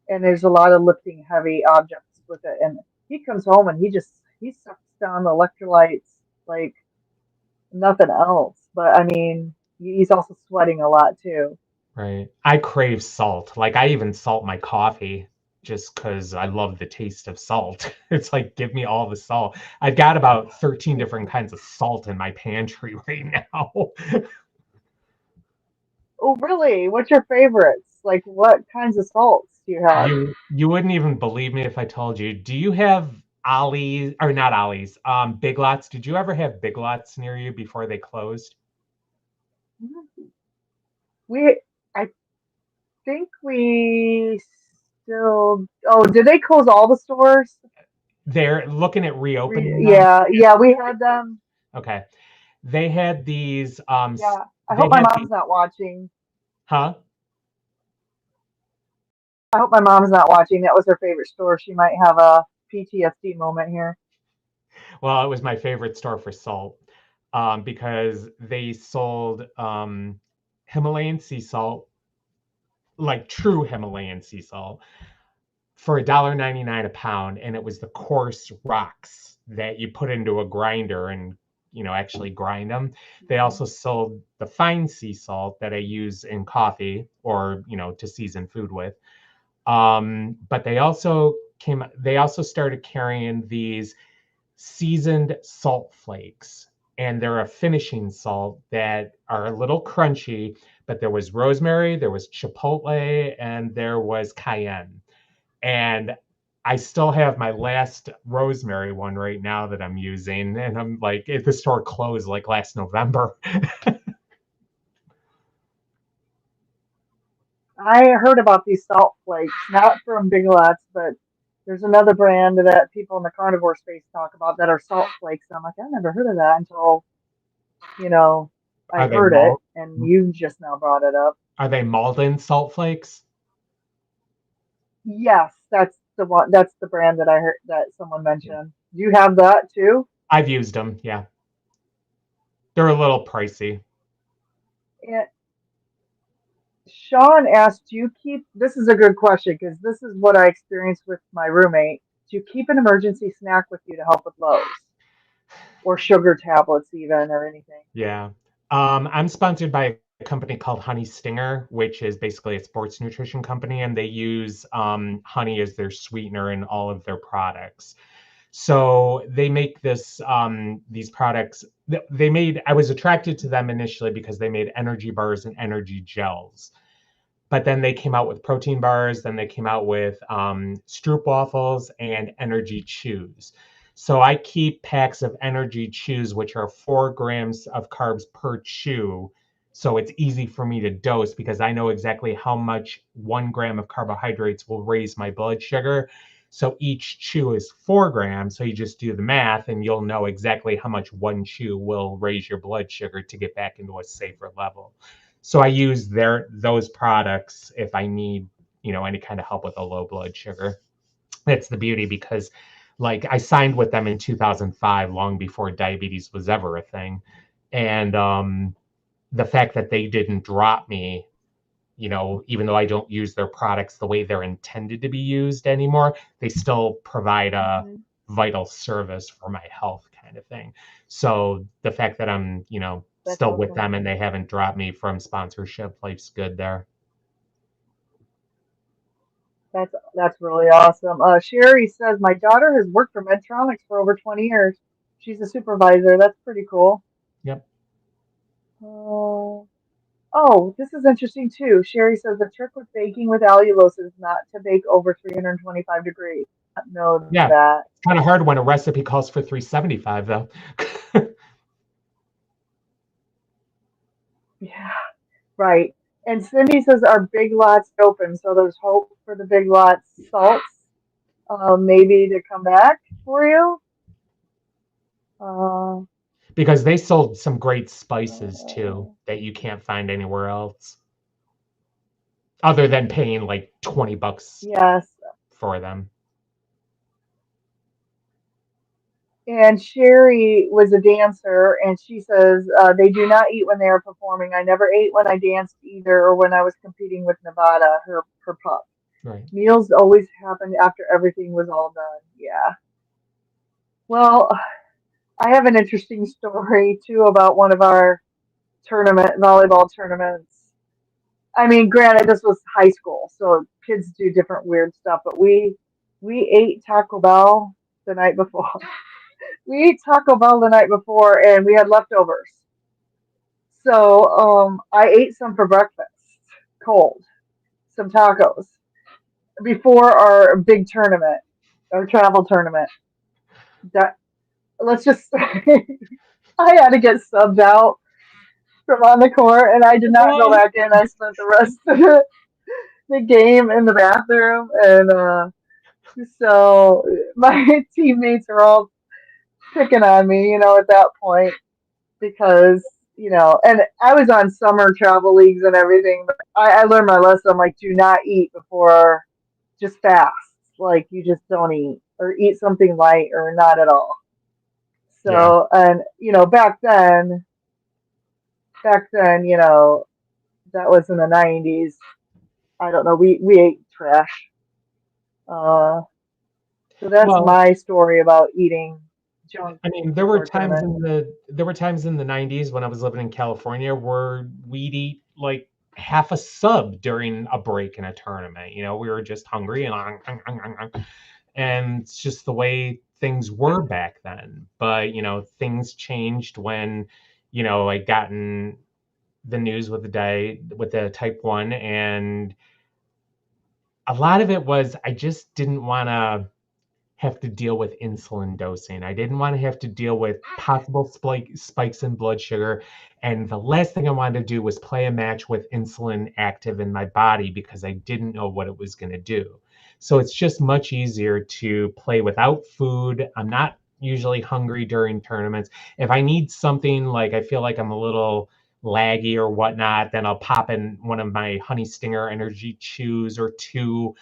and there's a lot of lifting heavy objects with it. And he comes home and he sucks down the electrolytes like nothing else. But I mean, he's also sweating a lot too. Right. I crave salt. Like I even salt my coffee just because I love the taste of salt. It's like, give me all the salt. I've got about 13 different kinds of salt in my pantry right now. Oh, really? What's your favorites? Like, what kinds of salts do you have? You wouldn't even believe me if I told you. Do you have Ollie's or not Ollie's? Big Lots. Did you ever have Big Lots near you before they closed? We, I think we still. Oh, did they close all the stores? They're looking at reopening them. Yeah, yeah, we had them. Okay. They had these Yeah. I they hope my had these mom's not watching. huh? I hope my mom's not watching. That was her favorite store. She might have a PTSD moment here. Well, it was my favorite store for salt because they sold Himalayan sea salt, like true Himalayan sea salt, for $1.99 a pound, and it was the coarse rocks that you put into a grinder and actually grind them. They also Mhm. sold the fine sea salt that I use in coffee or to season food with. But they also started carrying these seasoned salt flakes, and they're a finishing salt that are a little crunchy. But there was rosemary, there was chipotle, and there was cayenne. And I still have my last rosemary one right now that I'm using, and I'm like, the store closed like last November. I heard about these salt flakes, not from Big Lots, but there's another brand that people in the carnivore space talk about that are salt flakes. I'm like, I never heard of that until, you know, I Are they heard it malt? and you just now brought it up. Are they Malden salt flakes? Yes, that's the one. That's the brand that I heard that someone Yeah. mentioned. Do you have that too? I've used them. Yeah, they're a little pricey. And Sean asked, do you keep, this is a good question because this is what I experienced with my roommate. Do you keep an emergency snack with you to help with lows or sugar tablets even or anything? Yeah. I'm sponsored by a company called Honey Stinger, which is basically a sports nutrition company, and they use honey as their sweetener in all of their products. So they make these products. They made. I was attracted to them initially because they made energy bars and energy gels. But then they came out with protein bars. Then they came out with Stroop waffles and energy chews. So I keep packs of energy chews, which are 4 grams of carbs per chew. So it's easy for me to dose because I know exactly how much 1 gram of carbohydrates will raise my blood sugar. So each chew is 4 grams. So you just do the math and you'll know exactly how much one chew will raise your blood sugar to get back into a safer level. So I use those products if I need, any kind of help with a low blood sugar. That's the beauty because like I signed with them in 2005, long before diabetes was ever a thing. And the fact that they didn't drop me, even though I don't use their products the way they're intended to be used anymore, they still provide a Hmm. vital service for my health kind of thing. So the fact that I'm, That's still with awesome. them and they haven't dropped me from sponsorship, life's good there. That's really awesome. Sherry says my daughter has worked for Medtronic for over 20 years. She's a supervisor. That's pretty cool. Yep. Uh, oh, this is interesting too. Sherry says the trick with baking with allulose is not to bake over 325 degrees. I did not know Yeah. that. It's kind of hard when a recipe calls for 375 though. Yeah, right. And Cindy says our Big Lots open, so there's hope for the Big Lots salts, maybe to come back for you. Uh, Because they sold some great spices too uh, that you can't find anywhere else other than paying like $20 yes. for them. And Sherry was a dancer, and she says they do not eat when they are performing. I never ate when I danced either, or when I was competing with Nevada, her pup. Right. Meals always happened after everything was all done. Yeah. Well, I have an interesting story too about one of our volleyball tournaments. I mean, granted, this was high school, so kids do different weird stuff, but we ate Taco Bell the night before. We ate Taco Bell the night before, and we had leftovers. So I ate some for breakfast, cold, some tacos before our big tournament, our travel tournament. That let's just say I had to get subbed out from on the court, and I did not go What? back in. I spent the rest of the game in the bathroom, and so my teammates are all picking on me, at that point. because, and I was on summer travel leagues and everything, but I learned my lesson. I'm like, do not eat before, just fast. Like, you just don't eat or eat something light or not at all. Yeah. So, and, back then, that was in the 90s. I don't know. We ate trash. Uh, so that's Well, my story about eating junk I mean, before a tournament. there were times in the 90s when I was living in California where we'd eat like half a sub during a break in a tournament. We were just hungry and it's just the way things were back then. But, things changed when, I gotten the news with the type 1, and a lot of it was I just didn't want to have to deal with insulin dosing. I didn't want to have to deal with possible spikes in blood sugar. And the last thing I wanted to do was play a match with insulin active in my body because I didn't know what it was going to do. So it's just much easier to play without food. I'm not usually hungry during tournaments. If I need something, like I feel like I'm a little laggy or whatnot, then I'll pop in one of my Honey Stinger Energy Chews or two,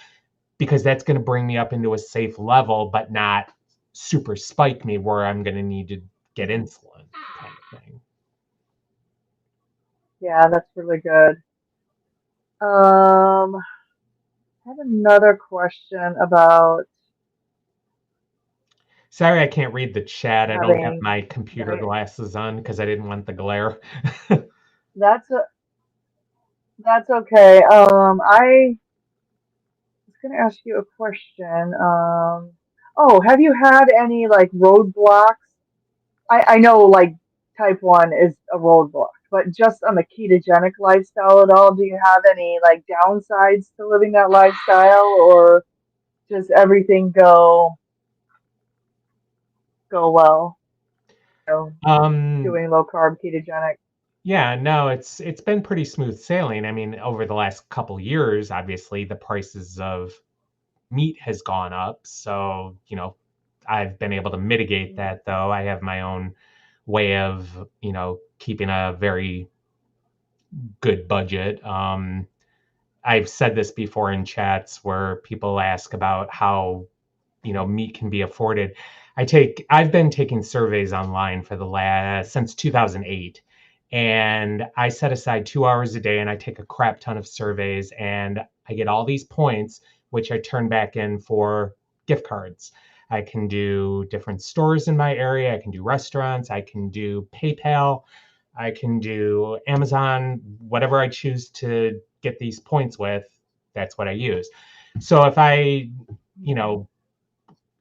because that's going to bring me up into a safe level, but not super spike me where I'm going to need to get Mhm. insulin kind of thing. Yeah, that's really good. I have another question about Sorry, I can't read the chat. I don't have having my computer diet. glasses on because I didn't want the glare. That's a, that's okay. I was going to ask you a question. Oh, have you had any like roadblocks? I know like type 1 is a roadblock, but just on the ketogenic lifestyle at all, do you have any like downsides to living that lifestyle, or does everything go well? You know, um, doing low carb ketogenic. yeah, no, it's been pretty smooth sailing. I mean, over the last couple years, obviously the prices of meat has gone up, so I've been able to mitigate that. Though I have my own way of keeping a very good budget. I've said this before in chats where people ask about how meat can be afforded. I've been taking surveys online for the last since 2008, and I set aside 2 hours a day and I take a crap ton of surveys, and I get all these points which I turn back in for gift cards. I can do different stores in my area, I can do restaurants, I can do PayPal, I can do Amazon, whatever I choose to get these points with, that's what I use. So you know,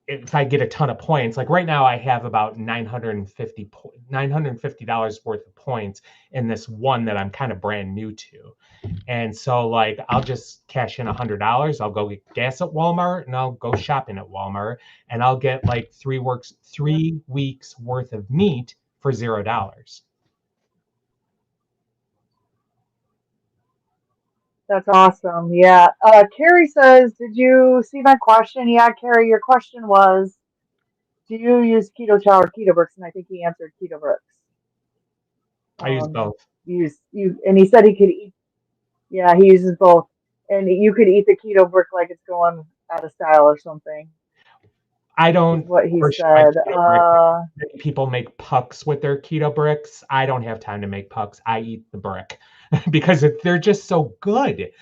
if I get a ton of points, like right now I have about $950 worth of points in this one that I'm kind of brand new to. And so like I'll just cash in $100. I'll go get gas at Walmart and I'll go shopping at Walmart, and I'll get like 3 weeks worth of meat for $0. That's awesome. Yeah. Carrie says, did you see my question? Yeah, Carrie, your question was, do you use keto chow or keto bricks? And I think he answered keto bricks. I use Um, both. and he said he could eat. Yeah, he uses both, and you could eat the keto brick like it's going out of style or something, I is don't what he push my said. keto brick. People make pucks with their keto bricks. I don't have time to make pucks. I eat the brick because they're just so good.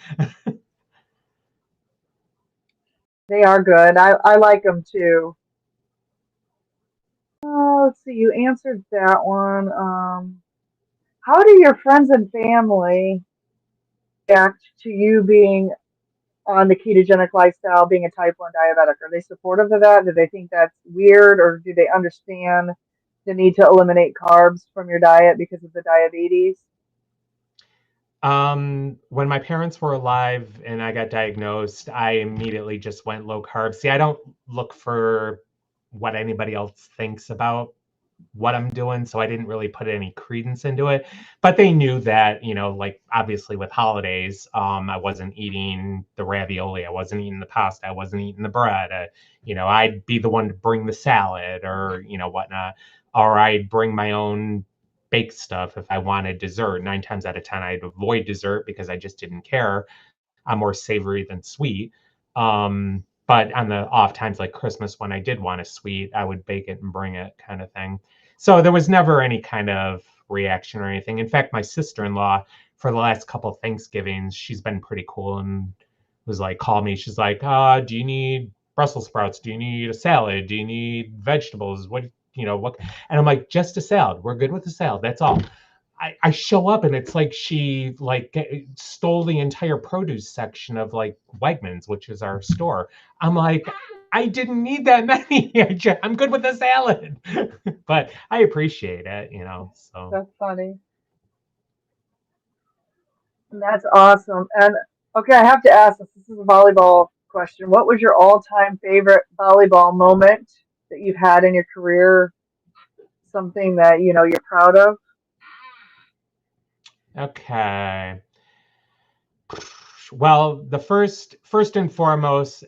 They are good. I like them too. Let's see. You answered that one. How do your friends and family react to you being on the ketogenic lifestyle, being a type 1 diabetic? Are they supportive of that? Do they think that's weird, or do they understand the need to eliminate carbs from your diet because of the diabetes? When my parents were alive and I got diagnosed, I immediately just went low carb. See, I don't look for what anybody else thinks about what I'm doing, so I didn't really put any credence into it. But they knew that, like obviously with holidays, I wasn't eating the ravioli, I wasn't eating the pasta, I wasn't eating the bread. I'd be the one to bring the salad or whatnot, or I'd bring my own bake stuff if I wanted dessert. 9 times out of 10, I'd avoid dessert because I just didn't care. I'm more savory than sweet. But on the off times like Christmas, when I did want a sweet, I would bake it and bring it, kind of thing. So there was never any kind of reaction or anything. In fact, my sister-in-law, for the last couple of Thanksgivings, she's been pretty cool and was like, call me. She's like, do you need Brussels sprouts? Do you need a salad? Do you need vegetables? What? And I'm like, just a salad. We're good with the salad. That's all. I show up and it's like she like stole the entire produce section of like Wegmans, which is our store. I'm like, I didn't need that many. I'm good with the salad. But I appreciate it. So That's funny. And that's awesome. And okay, I have to ask this is a volleyball question. What was your all-time favorite volleyball moment that you've had in your career? Something that, you're proud of? okay. Well, the first and foremost,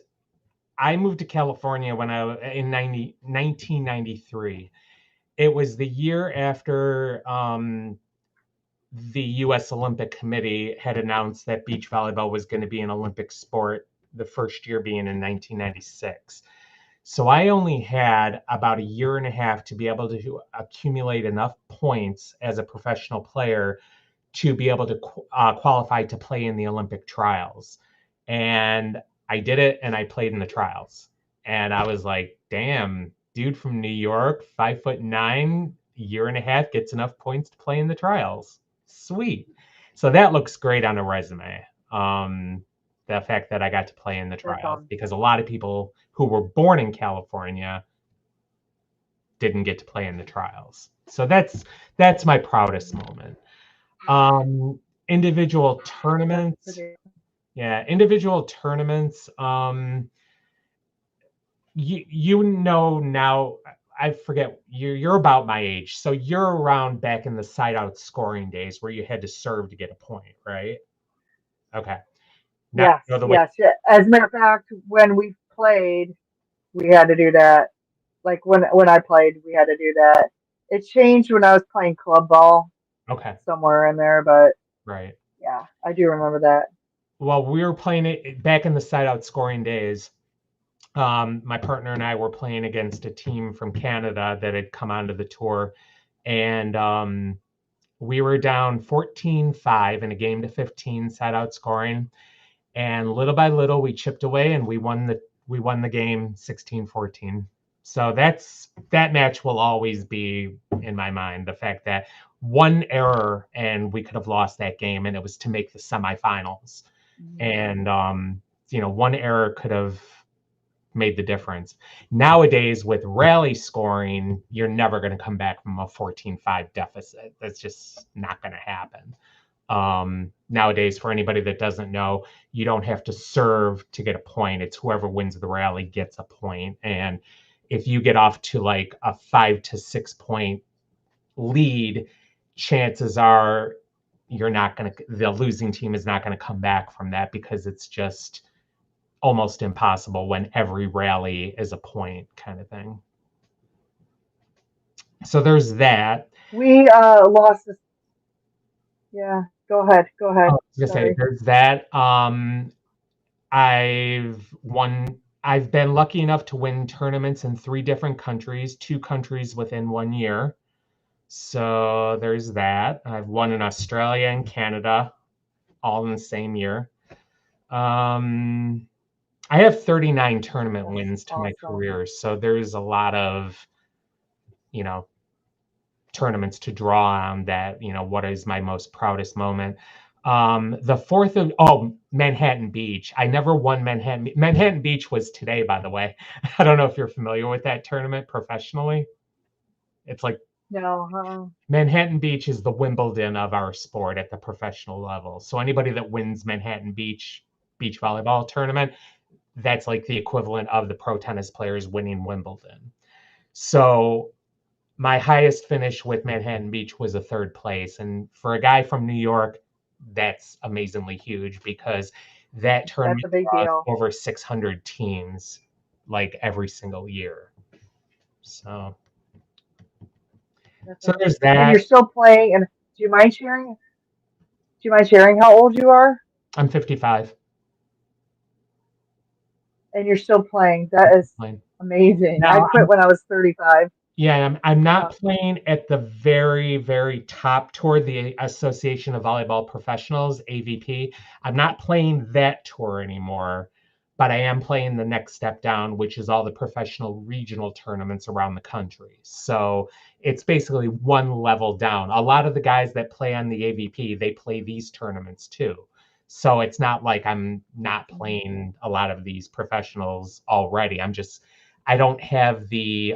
I moved to California when in 1993. It was the year after the U.S. Olympic Committee had announced that beach volleyball was going to be an Olympic sport, the first year being in 1996. So I only had about a year and a half to be able to accumulate enough points as a professional player to be able to qualify to play in the Olympic trials. And I did it and I played in the trials. And I was like, damn, dude from New York, 5'9", year and a half, gets enough points to play in the trials. Sweet. So that looks great on a resume. The fact that I got to play in the That's trials, awesome. because a lot of people who were born in California didn't get to play in the trials. So that's my proudest moment. Um, individual That's tournaments. pretty. Yeah, individual tournaments. You know now. I forget you're about my age, so you're around back in the side out scoring days where you had to serve to get a point, right? Okay. Now Yes, you know the way. yes. Yeah. As a matter of fact, when we played, we had to do that. Like when I played, we had to do that. It changed when I was playing club ball Okay, somewhere in there, but right. yeah, I do remember that. Well, we were playing it back in the side out scoring days. My partner and I were playing against a team from Canada that had come onto the tour, and we were down 14-5 in a game to 15 side out scoring, and little by little we chipped away and we won the game 16-14. So that match will always be in my mind, the fact that one error and we could have lost that game, and it was to make the semifinals. And one error could have made the difference. Nowadays, with rally scoring, you're never going to come back from a 14-5 deficit. That's just not going to happen. Nowadays, for anybody that doesn't know, you don't have to serve to get a point. It's whoever wins the rally gets a point. And if you get off to like a 5 to 6 point lead, chances are the losing team is not going to come back from that, because it's just almost impossible when every rally is a point, kind of thing. So there's that. We lost this. Yeah, go ahead. Go I ahead. was gonna say Sorry. there's that. I've been lucky enough to win tournaments in 3 different countries, 2 countries within 1 year. So there's that. I've won in Australia and Canada, all in the same year. Um, I have 39 tournament That's wins to my awesome. career, so there's a lot of, you know, tournaments to draw on that. What is my most proudest moment? The fourth of Manhattan Beach. I never won Manhattan. Manhattan Beach was today, by the way. I don't know if you're familiar with that tournament professionally. It's like No, huh? Manhattan Beach is the Wimbledon of our sport at the professional level. So anybody that wins Manhattan beach volleyball tournament, that's like the equivalent of the pro tennis players winning Wimbledon. So my highest finish with Manhattan Beach was a third place. And for a guy from New York, that's amazingly huge, because that That's tournament a big draws deal. over 600 teams like every single year. So So Definitely. there's And you're that. still playing. And do you mind sharing? Do you mind sharing how old you are? I'm 55. And you're still playing. That is Fine. amazing. I Now, quit when I was 35. yeah, I'm not Uh, playing at the very, very top tour, the Association of Volleyball Professionals, AVP. I'm not playing that tour anymore, but I am playing the next step down, which is all the professional regional tournaments around the country. So it's basically one level down. A lot of the guys that play on the AVP, they play these tournaments too. So it's not like I'm not playing a lot of these professionals already. I don't have you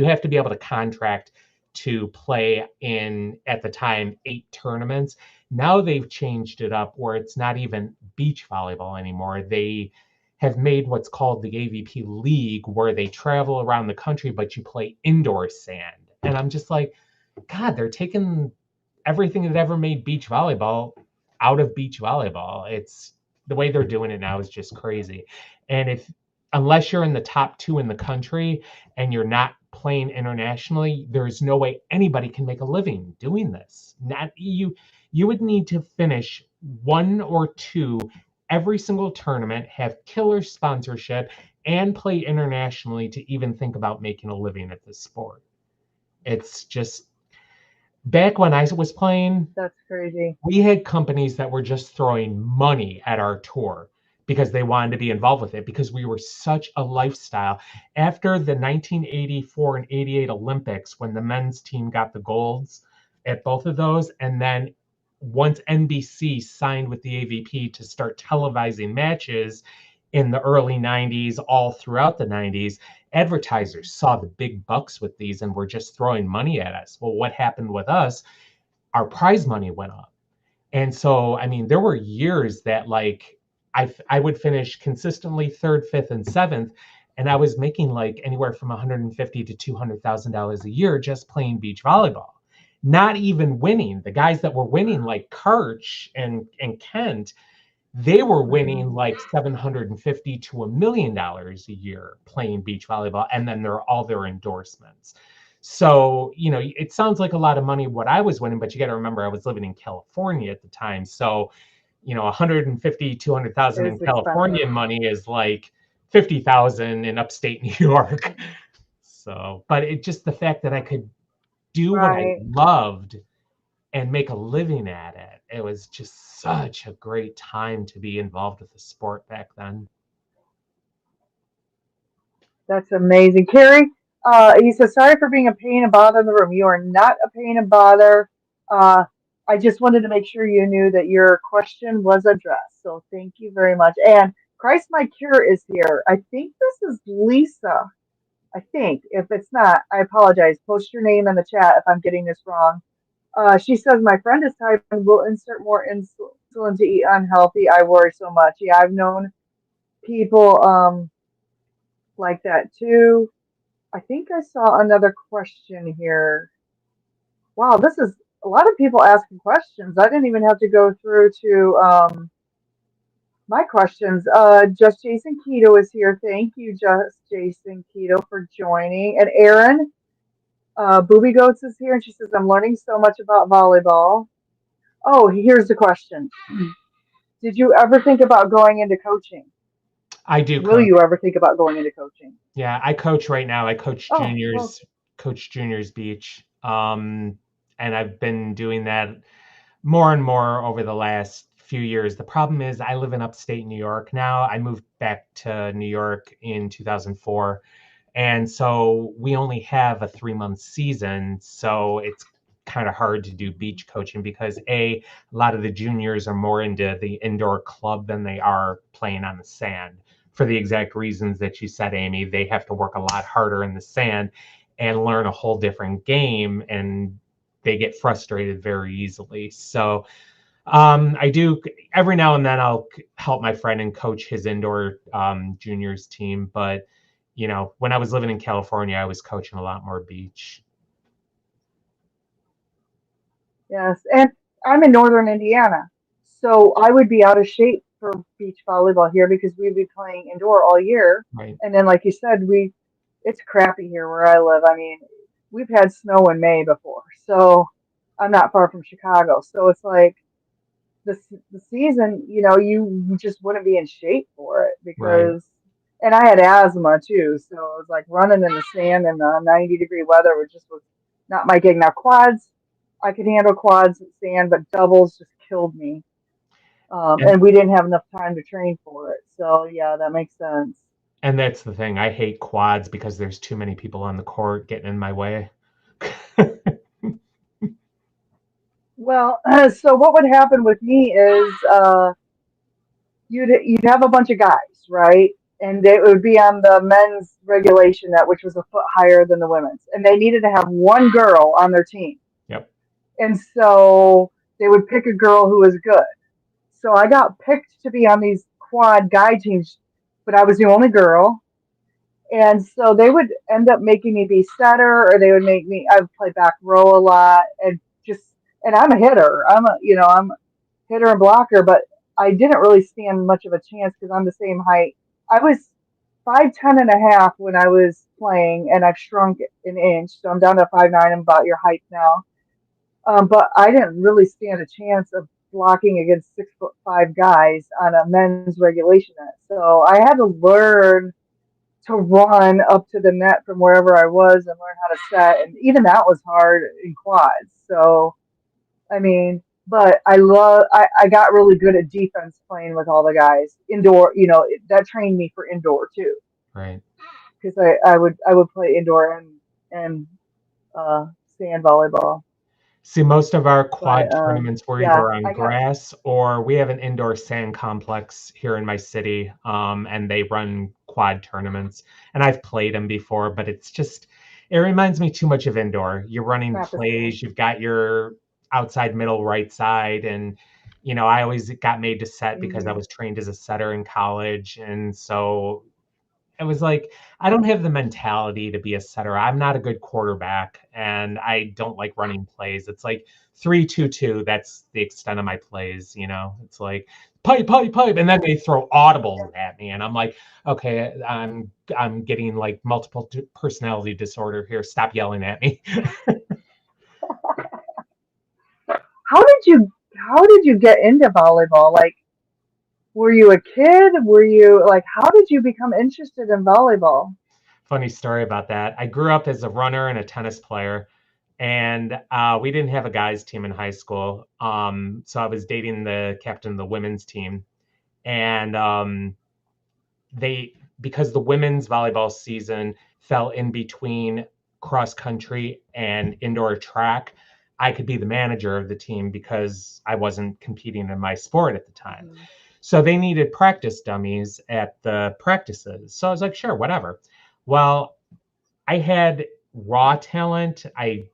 have to be able to contract to play in, at the time, 8 tournaments. Now they've changed it up where it's not even beach volleyball anymore. They have made what's called the AVP League, where they travel around the country, but you play indoor sand. And I'm just like, God, they're taking everything that ever made beach volleyball out of beach volleyball. It's the way they're doing it now is just crazy. And if unless you're in the top 2 in the country and you're not playing internationally, there's no way anybody can make a living doing this. Not you would need to finish 1 or 2 every single tournament, have killer sponsorship, and play internationally to even think about making a living at this sport. It's just back when I was playing, that's crazy. we had companies that were just throwing money at our tour because they wanted to be involved with it because we were such a lifestyle. After the 1984 and 88 Olympics, when the men's team got the golds at both of those, and then once NBC signed with the AVP to start televising matches in the early 90s, all throughout the 90s, advertisers saw the big bucks with these and were just throwing money at us. Well, what happened with us? Our prize money went up. And so, I mean, there were years that like I would finish consistently third, fifth, and seventh, and I was making like anywhere from 150 to $200,000 a year just playing beach volleyball. Not even winning. The guys that were winning, like Karch and Kent, they were winning Mhm. like 750 to $1 million a year playing beach volleyball, and then there are all their endorsements. So, it sounds like a lot of money what I was winning, but you got to remember I was living in California at the time. So, 150, 200,000 in It's expensive. California money is like 50,000 in upstate New York. So, but it just the fact that I could do what I Right. loved and make a living at it. It was just such a great time to be involved with the sport back then. That's amazing. Carrie, he says, sorry for being a pain and bother in the room. You are not a pain and bother. Uh, I just wanted to make sure you knew that your question was addressed. So thank you very much. And Christ My Cure is here. I think this is Lisa. I think. If it's not, I apologize. Post your name in the chat if I'm getting this wrong. She says, my friend is type 1, will insert more insulin to eat unhealthy. I worry so much. Yeah, I've known people like that too. I think I saw another question here. Wow, this is a lot of people asking questions. I didn't even have to go through to my questions. Just Jason Keto is here. Thank you, Just Jason Keto, for joining. And Erin, Booby Goats is here, and she says, I'm learning so much about volleyball. Oh, here's the question. Did you ever think about going into coaching? I do Will coach. you ever think about going into coaching? Yeah, I coach right now. I Oh, well, coach juniors beach. And I've been doing that more and more over the last few years. The problem is I live in upstate New York now. I moved back to New York in 2004. And so we only have a 3-month season. So it's kind of hard to do beach coaching because a lot of the juniors are more into the indoor club than they are playing on the sand for the exact reasons that you said, Amy. They have to work a lot harder in the sand and learn a whole different game, and they get frustrated very easily. So I do every now and then I'll help my friend and coach his indoor juniors team. But, when I was living in California, I was coaching a lot more beach. yes. And I'm in northern Indiana. So I would be out of shape for beach volleyball here because we'd be playing indoor all year. Right. And then, like you said, it's crappy here where I live. I mean, we've had snow in May before, so I'm not far from Chicago. So it's like the season, you just wouldn't be in shape for it Right. because, and I had asthma too, so it was like running in the sand in the 90-degree weather was not my gig. Now quads, I could handle quads and sand, but doubles just killed me. And And we didn't have enough time to train for it. So yeah, that makes sense. and that's the thing. I hate quads because there's too many people on the court getting in my way. Well, so what would happen with me is you'd have a bunch of guys, right? And it would be on the men's regulation net, which was a foot higher than the women's, and they needed to have one girl on their team. Yep. And so they would pick a girl who was good. So I got picked to be on these quad guy teams, but I was the only girl. And so they would end up making me be setter, or they would make me. I would play back row a lot, and just and I'm a hitter. I'm hitter and blocker, but I didn't really stand much of a chance because I'm the same height. I was 5'10" and a half when I was playing, and I've shrunk an inch, so I'm down to 5'9". I'm about your height now. But I didn't really stand a chance of blocking against 6'5" guys on a men's regulation net. So I had to learn to run up to the net from wherever I was and learn how to set, and even that was hard in quads. So I mean, but I got really good at defense playing with all the guys indoor. That trained me for indoor too, Right. because I would play indoor and uh, sand volleyball. See, most of our But quad tournaments were yeah, either on I got grass or we have an indoor sand complex here in my city, and they run quad tournaments. And I've played them before, but it reminds me too much of indoor. You're running not the same. plays, you've got your outside, middle, right side. And, I always got made to set because I Hmm. was trained as a setter in college. And so it was like I don't have the mentality to be a setter. I'm not a good quarterback, and I don't like running plays. It's like 3-2-2. That's the extent of my plays. It's like pipe, pipe, pipe, and then they throw audibles at me, and I'm like, okay, I'm getting like multiple personality disorder here. Stop yelling at me. How did you how did you get into volleyball? Like, were you a kid? Were you like how did you become interested in volleyball? Funny story about that. I grew up as a runner and a tennis player, and we didn't have a guys' team in high school. So I was dating the captain of the women's team, and they because the women's volleyball season fell in between cross country and indoor track. I could be the manager of the team because I wasn't competing in my sport at the time. Hmm. So they needed practice dummies at the practices. So I was like, sure, whatever. Well, I had raw talent. I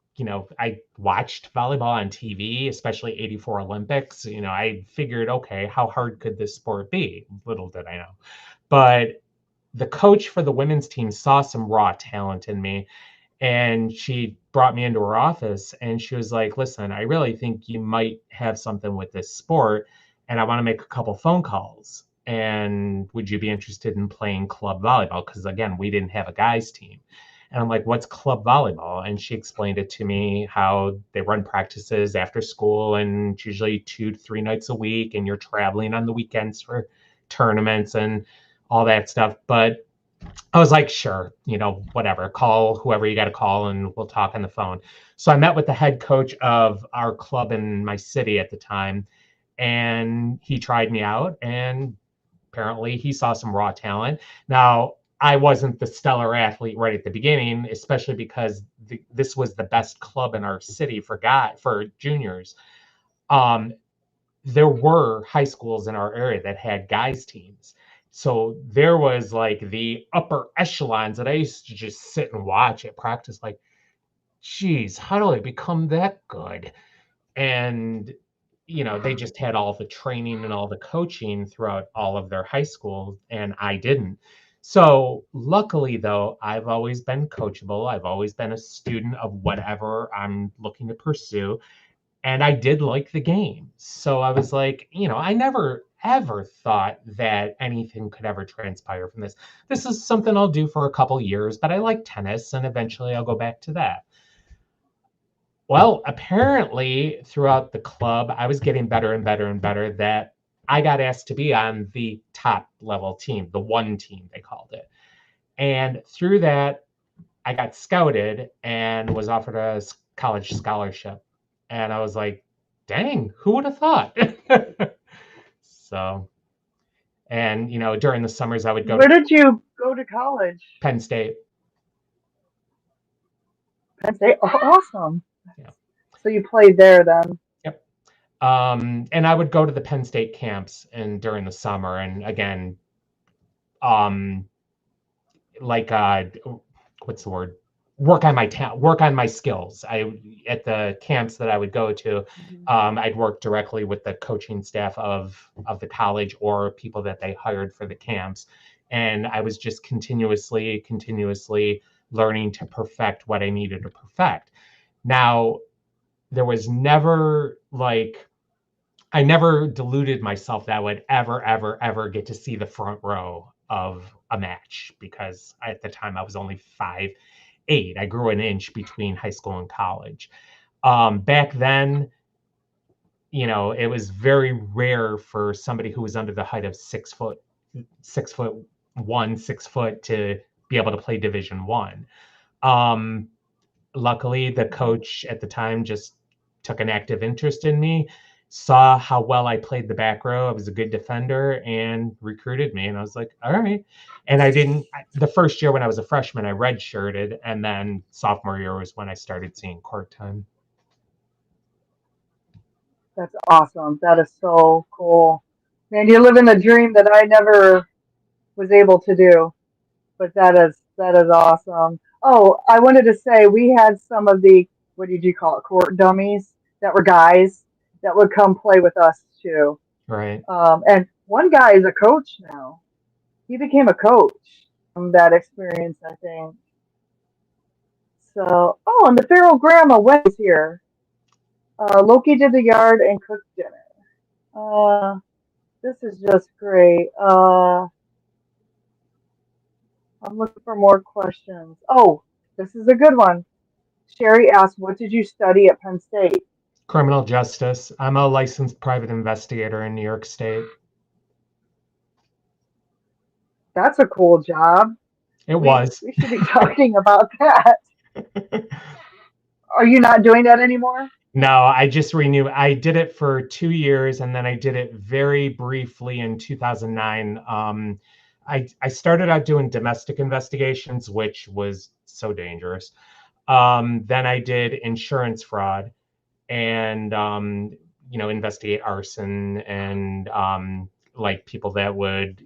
watched volleyball on TV, especially 84 Olympics. I figured, okay, how hard could this sport be? Little did I know. But the coach for the women's team saw some raw talent in me, and she brought me into her office and she was like, listen, I really think you might have something with this sport, and I want to make a couple phone calls. And would you be interested in playing club volleyball? Because again, we didn't have a guys team. And I'm like, what's club volleyball? And she explained it to me how they run practices after school, and it's usually 2 to 3 nights a week, and you're traveling on the weekends for tournaments and all that stuff. But I was like, sure, whatever, call whoever you got to call and we'll talk on the phone. So I met with the head coach of our club in my city at the time, and he tried me out, and apparently he saw some raw talent. Now, I wasn't the stellar athlete right at the beginning, especially because this was the best club in our city for juniors. Um, there were high schools in our area that had guys teams. So there was like the upper echelons that I used to just sit and watch at practice, like, geez, how do I become that good? And, they just had all the training and all the coaching throughout all of their high school, and I didn't. So luckily, though, I've always been coachable. I've always been a student of whatever I'm looking to pursue, and I did like the game. So I was like, I never ever thought that anything could ever transpire from this. This is something I'll do for a couple years, but I like tennis and eventually I'll go back to that. Well, apparently throughout the club, I was getting better and better and better that I got asked to be on the top level team, the one team, they called it. And through that, I got scouted and was offered a college scholarship. And I was like, dang, who would have thought? So, and, during the summers, I would go to Where did you go to college? Penn State. Penn State. Oh, awesome. Yeah. So you played there then. Yep. And I would go to the Penn State camps and during the summer. And again, um, like what's the word, work on my work on my skills. I At the camps that I would go to, I'd work directly with the coaching staff of the college or people that they hired for the camps, and I was just continuously learning to perfect what I needed to perfect. Now, there was never like, I never deluded myself that I would ever get to see the front row of a match, because at the time I was only 5'8". I grew an inch between high school and college. Back then, it was very rare for somebody who was under the height of 6'1", 6 foot to be able to play Division One. Luckily, the coach at the time just took an active interest in me, saw how well I played the back row. I was a good defender, and recruited me. And I was like, all right. And the first year when I was a freshman, I redshirted. And then sophomore year was when I started seeing court time. That's awesome. That is so cool. Man, you're living a dream that I never was able to do. But that is awesome. Oh, I wanted to say we had some of the, what did you call it, court dummies that were guys that would come play with us too. Right. And one guy is a coach now. He became a coach from that experience, I think. So, oh, and the feral grandma Wendy's here. Loki did the yard and cooked dinner. Uh, this is just great. I'm looking for more questions. Oh, this is a good one. Sherry asked, "What did you study at Penn State?" Criminal justice. I'm a licensed private investigator in New York State. That's a cool job. It We was. we should be talking about that. Are you not doing that anymore? No, I just renewed. I did it for 2 years, and then I did it very briefly in 2009. I started out doing domestic investigations, which was so dangerous. Then I did insurance fraud, and investigate arson, and like people that would,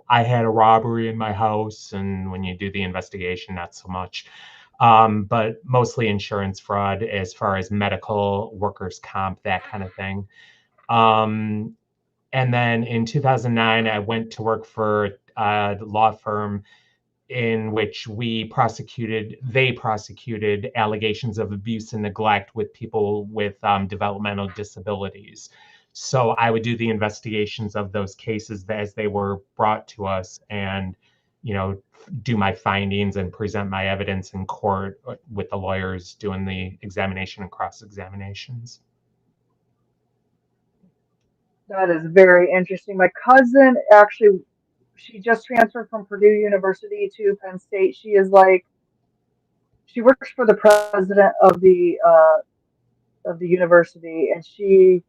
I had a robbery in my house, and when you do the investigation, not so much. But mostly insurance fraud as far as medical, workers' comp, that kind of thing. Um, and then in 2009, I went to work for a law firm in which they prosecuted allegations of abuse and neglect with people with developmental disabilities. So I would do the investigations of those cases as they were brought to us, and, do my findings and present my evidence in court with the lawyers doing the examination and cross-examinations. That is very interesting. My cousin actually, she just transferred from Purdue University to Penn State. She works for the president of the university, and she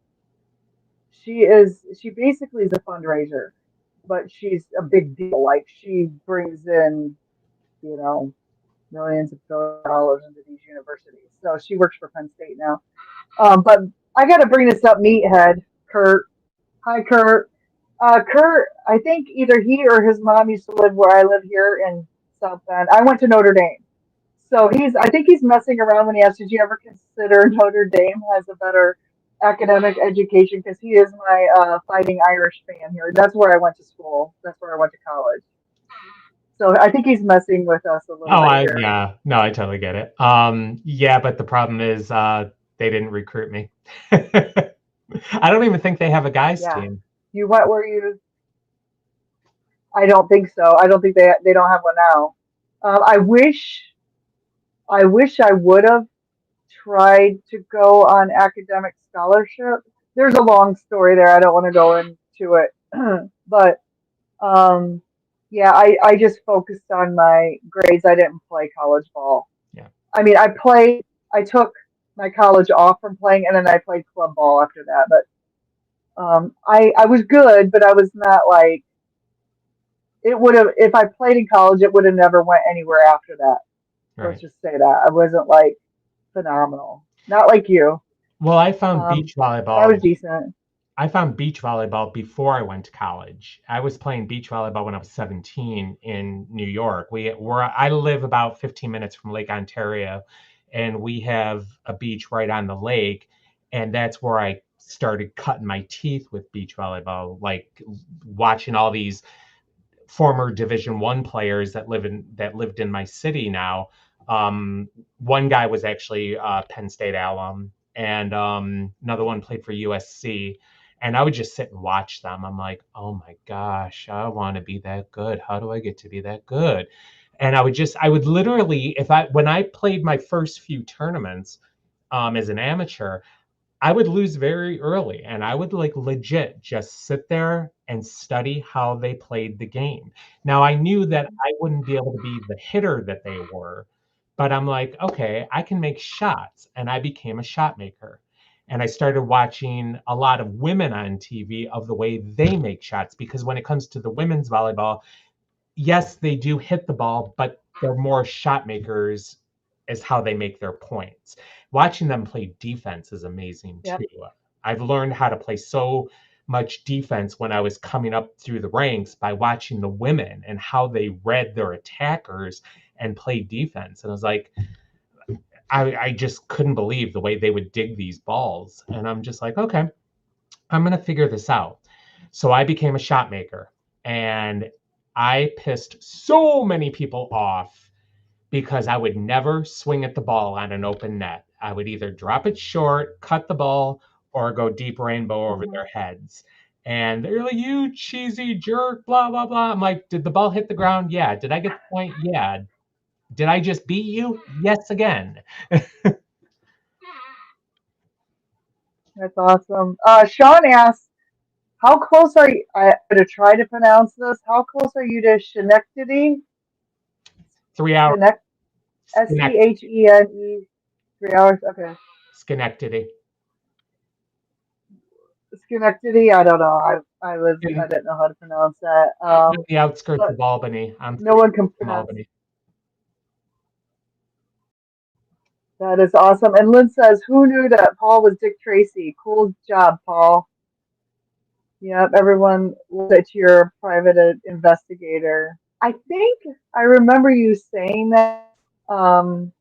basically is a fundraiser, but she's a big deal. Like she brings in, you know, millions of dollars into these universities. So she works for Penn State now. But I got to bring this up, meathead Kurt. Hi, Kurt. Kurt, I think either he or his mom used to live where I live here in South Bend. I went to Notre Dame. So I think he's messing around when he asks, did you ever consider Notre Dame has a better academic education? Because he is my Fighting Irish fan here. That's where I went to school. That's where I went to college. So I think he's messing with us a little bit here. Yeah, no, I totally get it. Yeah, but the problem is they didn't recruit me. I don't even think they have a guys team. You went where you? I don't think so. I don't think they don't have one now. I wish I would have. tried to go on academic scholarship. There's a long story there. I don't want to go into it, but um, yeah, I just focused on my grades. I didn't play college ball. Yeah. I mean, I took my college off from playing, and then I played club ball after that. But I was good, but I was not like it would have if I played in college. It would have never went anywhere after that. Let's Right. just say that I wasn't like phenomenal. Not like you, Well, I found um, beach but I volleyball. was decent. I found beach volleyball before I went to college. I was playing beach volleyball when I was 17 in New York. I live about 15 minutes from Lake Ontario, and we have a beach right on the lake, and that's where I started cutting my teeth with beach volleyball, like watching all these former Division One players that lived in my city now. One guy was actually Penn State alum, and another one played for USC. And I would just sit and watch them. I'm like, oh my gosh, I want to be that good. How do I get to be that good? And I would literally, if I, when I played my first few tournaments as an amateur, I would lose very early and I would like legit just sit there and study how they played the game. Now I knew that I wouldn't be able to be the hitter that they were, but I'm like, okay, I can make shots. And I became a shot maker. And I started watching a lot of women on TV of the way they make shots because when it comes to the women's volleyball, yes, they do hit the ball, but they're more shot makers is how they make their points. Watching them play defense is amazing Yep. too. I've learned how to play so much defense when I was coming up through the ranks by watching the women and how they read their attackers and play defense. And I was like, I just couldn't believe the way they would dig these balls. And I'm just like, okay, I'm going to figure this out. So I became a shot maker and I pissed so many people off because I would never swing at the ball on an open net. I would either drop it short, cut the ball, or go deep rainbow over Hmm. their heads. And they're like, you cheesy jerk, blah, blah, blah. I'm like, did the ball hit the ground? Yeah. Did I get the point? Yeah. Did I just beat you? Yes, again. That's awesome. Sean asks, "How close are you?" I'm going to try to pronounce this. How close are you to Schenectady? 3 hours. Schenect Schenectady. Schene. 3 hours. Okay. Schenectady. Schenectady. I don't know. I didn't know how to pronounce that. On the outskirts But of Albany. I'm no one can from pronounce. Albany. That is awesome. And Lynn says, "Who knew that Paul was Dick Tracy? Cool job, Paul." Yep, everyone that you're a private investigator. I think I remember you saying that um,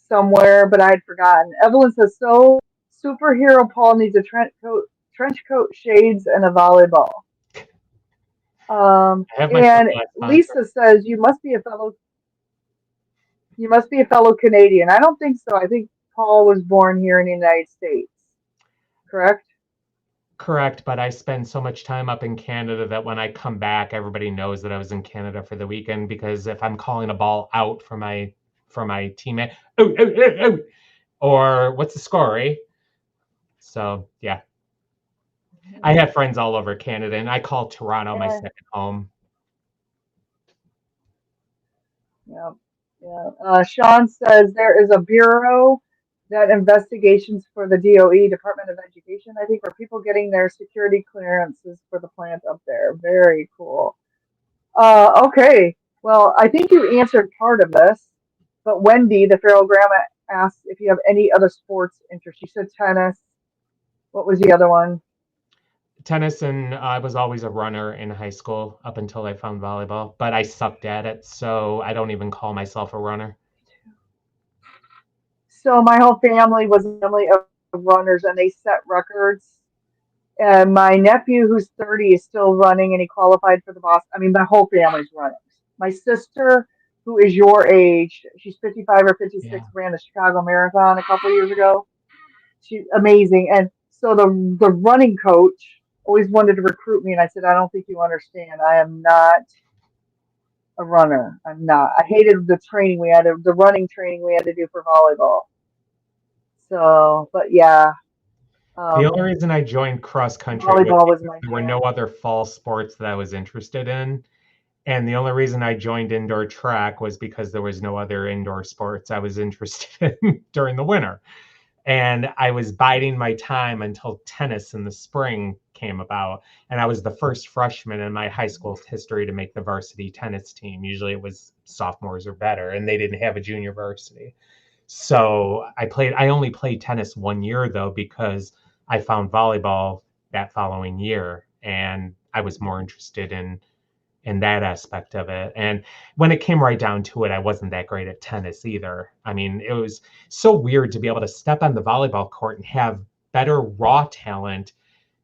somewhere, but I had forgotten. Evelyn says, "So superhero Paul needs a trench coat, shades, and a volleyball." I have my And sunglasses on. Lisa says, you must be a fellow Canadian." I don't think so. I think Paul was born here in the United States. Correct? Correct, but I spend so much time up in Canada that when I come back, everybody knows that I was in Canada for the weekend because if I'm calling a ball out for my teammate, oh, oh, oh, oh, or what's the score, eh? So yeah, I have friends all over Canada, and I call Toronto my Yeah. second home. Yeah, yeah. Sean says there is a bureau that investigations for the DOE, Department of Education, I think, for people getting their security clearances for the plant up there. Very cool. Okay. Well, I think you answered part of this, but Wendy, the feral grandma, asked if you have any other sports interest. You said tennis. What was the other one? Tennis, and I was always a runner in high school up until I found volleyball, but I sucked at it, so I don't even call myself a runner. So my whole family was a family of runners, and they set records. And my nephew, who's 30, is still running, and he qualified for the Boston. I mean, my whole family's running. My sister, who is your age, she's 55 or 56, Yeah. ran the Chicago Marathon a couple years ago. She's amazing. And so the running coach always wanted to recruit me, and I said, I don't think you understand. I am not a runner. I'm not. I hated the running training we had to do for volleyball. So, but yeah, The only um, reason I joined cross country was volleyball was because my there were no jam. other fall sports that I was interested in. And the only reason I joined indoor track was because there was no other indoor sports I was interested in during the winter. And I was biding my time until tennis in the spring came about. And I was the first freshman in my high school's history to make the varsity tennis team. Usually it was sophomores or better, and they didn't have a junior varsity. So I only played tennis 1 year though, because I found volleyball that following year. And I was more interested in that aspect of it. And when it came right down to it, I wasn't that great at tennis either. I mean, it was so weird to be able to step on the volleyball court and have better raw talent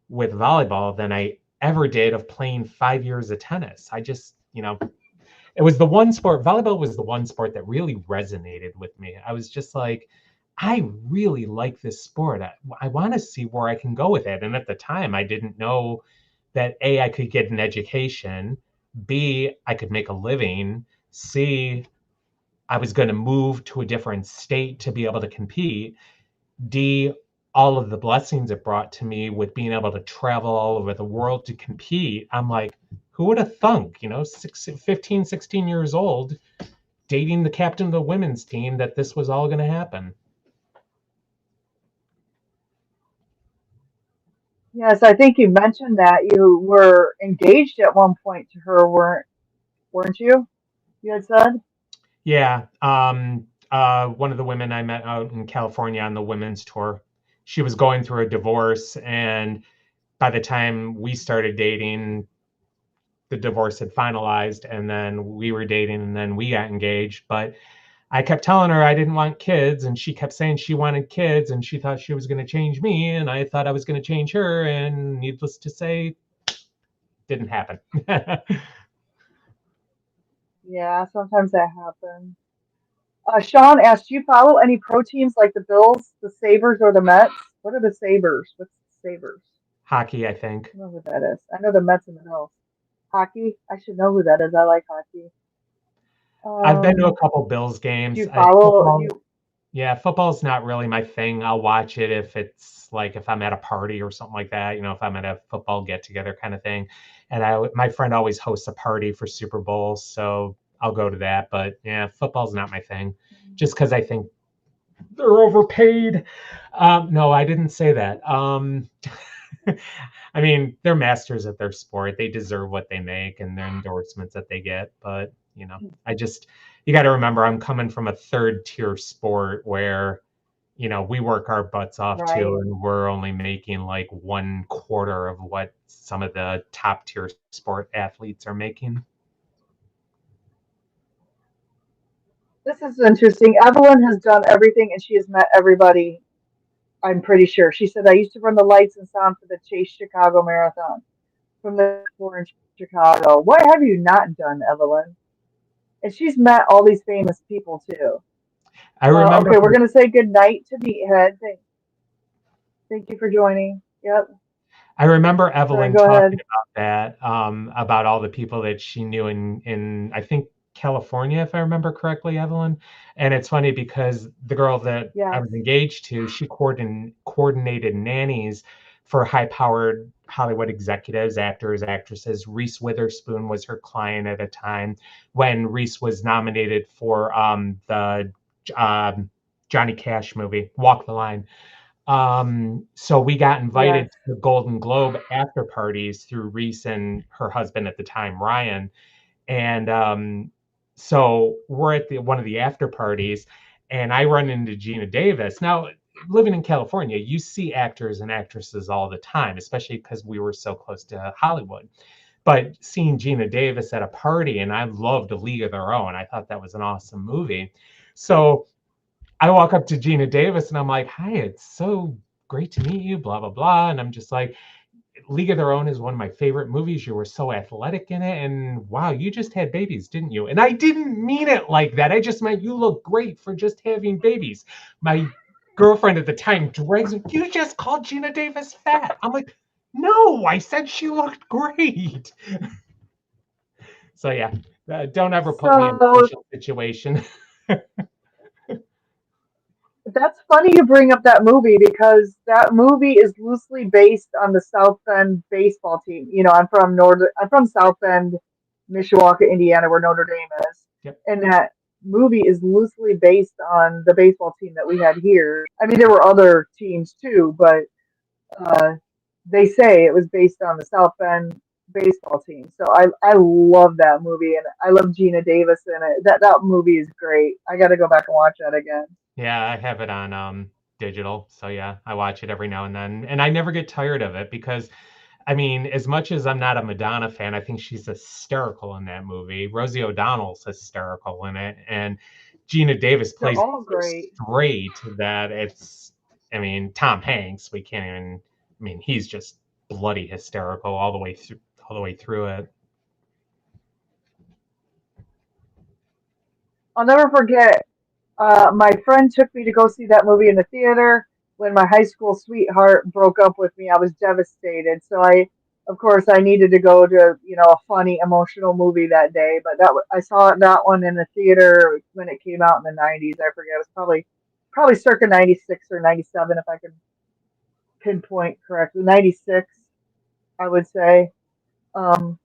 with volleyball than I ever did of playing 5 years of tennis. I just, it was the one sport, volleyball was the one sport that really resonated with me. I was just like, I really like this sport. I want to see where I can go with it. And at the time, I didn't know that A, I could get an education, B, I could make a living, C, I was going to move to a different state to be able to compete, D, all of the blessings it brought to me with being able to travel all over the world to compete. I'm like, who would have thunk, 15, 16 years old, dating the captain of the women's team, that this was all going to happen? Yes, I think you mentioned that you were engaged at one point to her, weren't you? You had said? Yeah. One of the women I met out in California on the women's tour, she was going through a divorce. And by the time we started dating, the divorce had finalized, and then we were dating, and then we got engaged. But I kept telling her I didn't want kids, and she kept saying she wanted kids, and she thought she was going to change me, and I thought I was going to change her. And needless to say, didn't happen. Yeah, sometimes that happens. Sean asked, do you follow any pro teams like the Bills, the Sabres, or the Mets? What are the Sabres? What's the Sabres? Hockey, I think. I don't know who that is. I know the Mets and the Bills. Hockey? I should know who that is. I like hockey. I've been to a Um, couple Bills do games. you follow? Do Football, you? yeah, football's not really my thing. I'll watch it if it's like if I'm at a party or something like that, if I'm at a football get together kind of thing. And my friend always hosts a party for Super Bowl, so I'll go to that. But yeah, football's not my thing, just because I think they're overpaid. No, I didn't say that. I mean, they're masters at their sport. They deserve what they make and their endorsements that they get. But, you got to remember, I'm coming from a third tier sport where, we work our butts off too, Right. and we're only making like 1/4 of what some of the top tier sport athletes are making. This is interesting. Evelyn has done everything and she has met everybody. I'm pretty sure. She said, I used to run the lights and sound for the Chase Chicago Marathon from the floor in Chicago. What have you not done, Evelyn? And she's met all these famous people too. I remember Okay, we're her going to say good night to Meathead. Thank you for joining. Yep. I remember Sorry, Evelyn go talking ahead. about that, about all the people that she knew in I think California, if I remember correctly, Evelyn. And it's funny because the girl that I Yes. was engaged to, she coordinated nannies for high-powered Hollywood executives, actors, actresses. Reese Witherspoon was her client at a time when Reese was nominated for the um, Johnny Cash movie, Walk the Line. So we got invited Yes. to the Golden Globe after parties through Reese and her husband at the time, Ryan. And so we're at one of the after parties, and I run into Gina Davis. Now, living in California, you see actors and actresses all the time, especially because we were so close to Hollywood. But seeing Gina Davis at a party, and I loved A League of Their Own, I thought that was an awesome movie. So I walk up to Gina Davis and I'm like, hi, it's so great to meet you, blah, blah, blah. And I'm just like, League of Their Own is one of my favorite movies. You were so athletic in it. And wow, you just had babies, didn't you? And I didn't mean it like that. I just meant you look great for just having babies. My girlfriend at the time drags me, you just called Gina Davis fat. I'm like, no, I said she looked great. So yeah, don't ever put me in a So social situation. That's funny you bring up that movie because that movie is loosely based on the South Bend baseball team. You know, I'm from South Bend, Mishawaka, Indiana, where Notre Dame is. Yep. And that movie is loosely based on the baseball team that we had here. I mean, there were other teams too, but uh, they say it was based on the South Bend baseball team. So I love that movie and I love Gina Davis in it. That movie is great. I got to go back and watch that again. Yeah, I have it on digital. So yeah, I watch it every now and then. And I never get tired of it because I mean, as much as I'm not a Madonna fan, I think she's hysterical in that movie. Rosie O'Donnell's hysterical in it, and Gina Davis They're plays all it so great. straight that it's. I mean, Tom Hanks, we can't even. I mean, he's just bloody hysterical all the way through it. I'll never forget. My friend took me to go see that movie in the theater. When my high school sweetheart broke up with me, I was devastated. So of course, I needed to go to a funny, emotional movie that day. But I saw that one in the theater when it came out in the '90s. I forget. It was probably circa '96 or '97, if I can pinpoint correctly. '96, I would say. Um,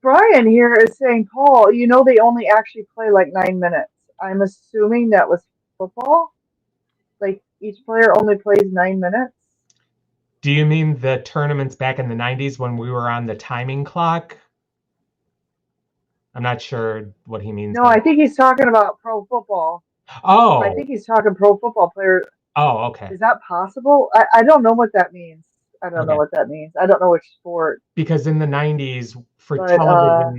Brian here is saying, Paul, they only actually play like 9 minutes. I'm assuming that was football. Like each player only plays 9 minutes. Do you mean the tournaments back in the '90s when we were on the timing clock? I'm not sure what he means No, by I that. think he's talking about pro football. I Oh, think he's talking pro football player. oh, okay, Is that possible? I don't know what that means. I don't know okay. what that means. I don't know which sport. Because in the '90s, But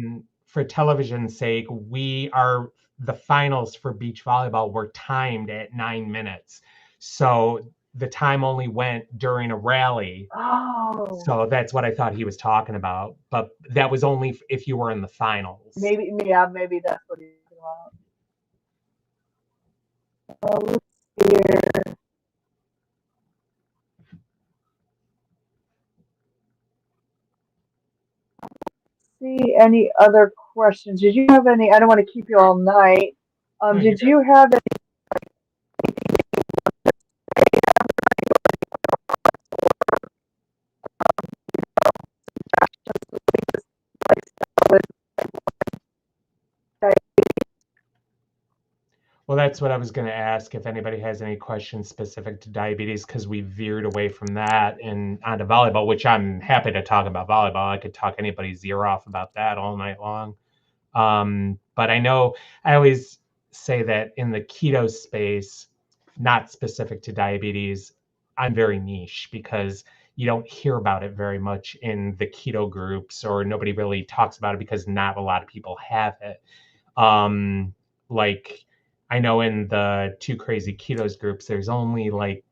for television's sake, we are the finals for beach volleyball were timed at 9 minutes. So the time only went during a rally. oh, So that's what I thought he was talking about. But that was only if you were in the finals. maybe yeah, maybe that's what he's talking about. Let's see here. See any other questions? Did you have any? I don't want to keep you all night. No, you're Did good. you have any? Well, that's what I was going to ask if anybody has any questions specific to diabetes, because we veered away from that and onto volleyball, which I'm happy to talk about volleyball. I could talk anybody's ear off about that all night long. But I know I always say that in the keto space, not specific to diabetes, I'm very niche because you don't hear about it very much in the keto groups, or nobody really talks about it because not a lot of people have it. Like I know in the Two Crazy Ketos groups, there's only like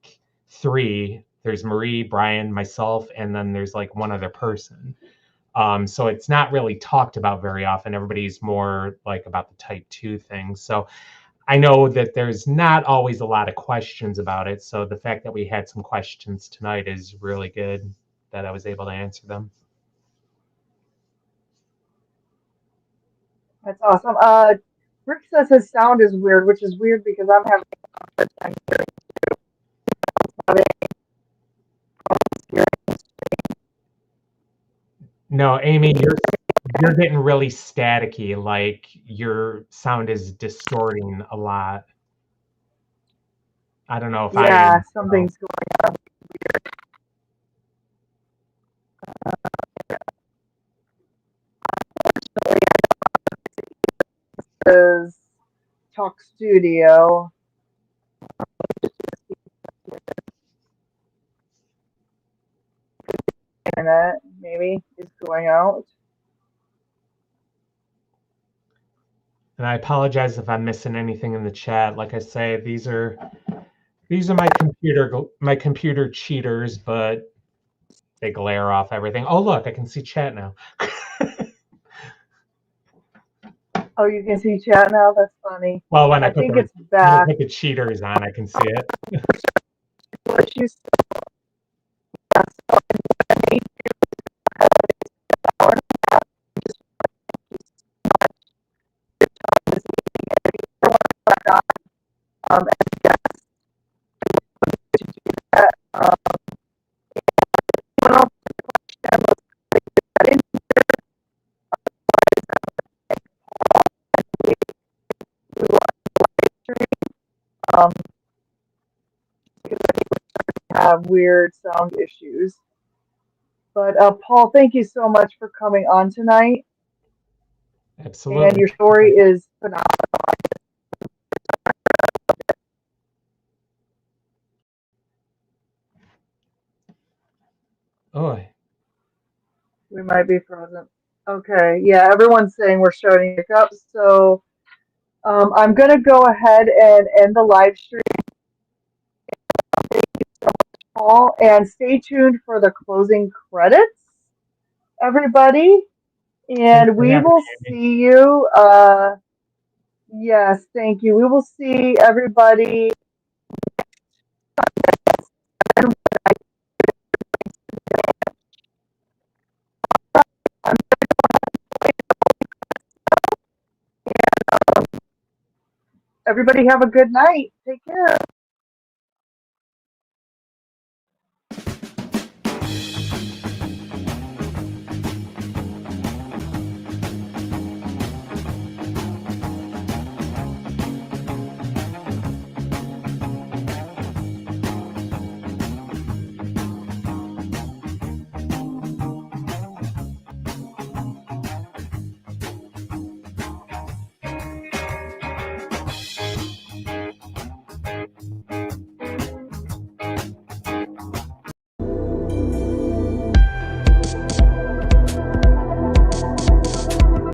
three. There's Marie, Brian, myself, and then there's like one other person. So it's not really talked about very often. Everybody's more like about the type 2 thing. So I know that there's not always a lot of questions about it. So the fact that we had some questions tonight is really good that I was able to answer them. That's awesome. Rick says his sound is weird, which is weird because I'm having a hard time hearing. No, Amy, you're getting really staticky. Like your sound is distorting a lot. I don't know if I Yeah, am. So. something's going on. Is Talk Studio. Internet maybe is going out. And I apologize if I'm missing anything in the chat. Like I say, these are my computer cheaters, but they glare off everything. Oh, look, I can see chat now. Oh, you can see chat now. That's funny. Well, when I I put think the it's back. cheaters on, I can see it. What you said, Um, anyone else have a question? Let's get that in we um, because I think we're starting to have weird sound issues. But Paul, thank you so much for coming on tonight. And Absolutely. your story is phenomenal. Oh, We might be frozen. Okay, yeah, everyone's saying we're starting to pick up. So I'm going to go ahead and end the live stream. Thank you so much, Paul. And stay tuned for the closing credits, everybody. thanks And for we having will me, Andy. see you. Yes, thank you. We will see everybody. Everybody have a good night. Take care.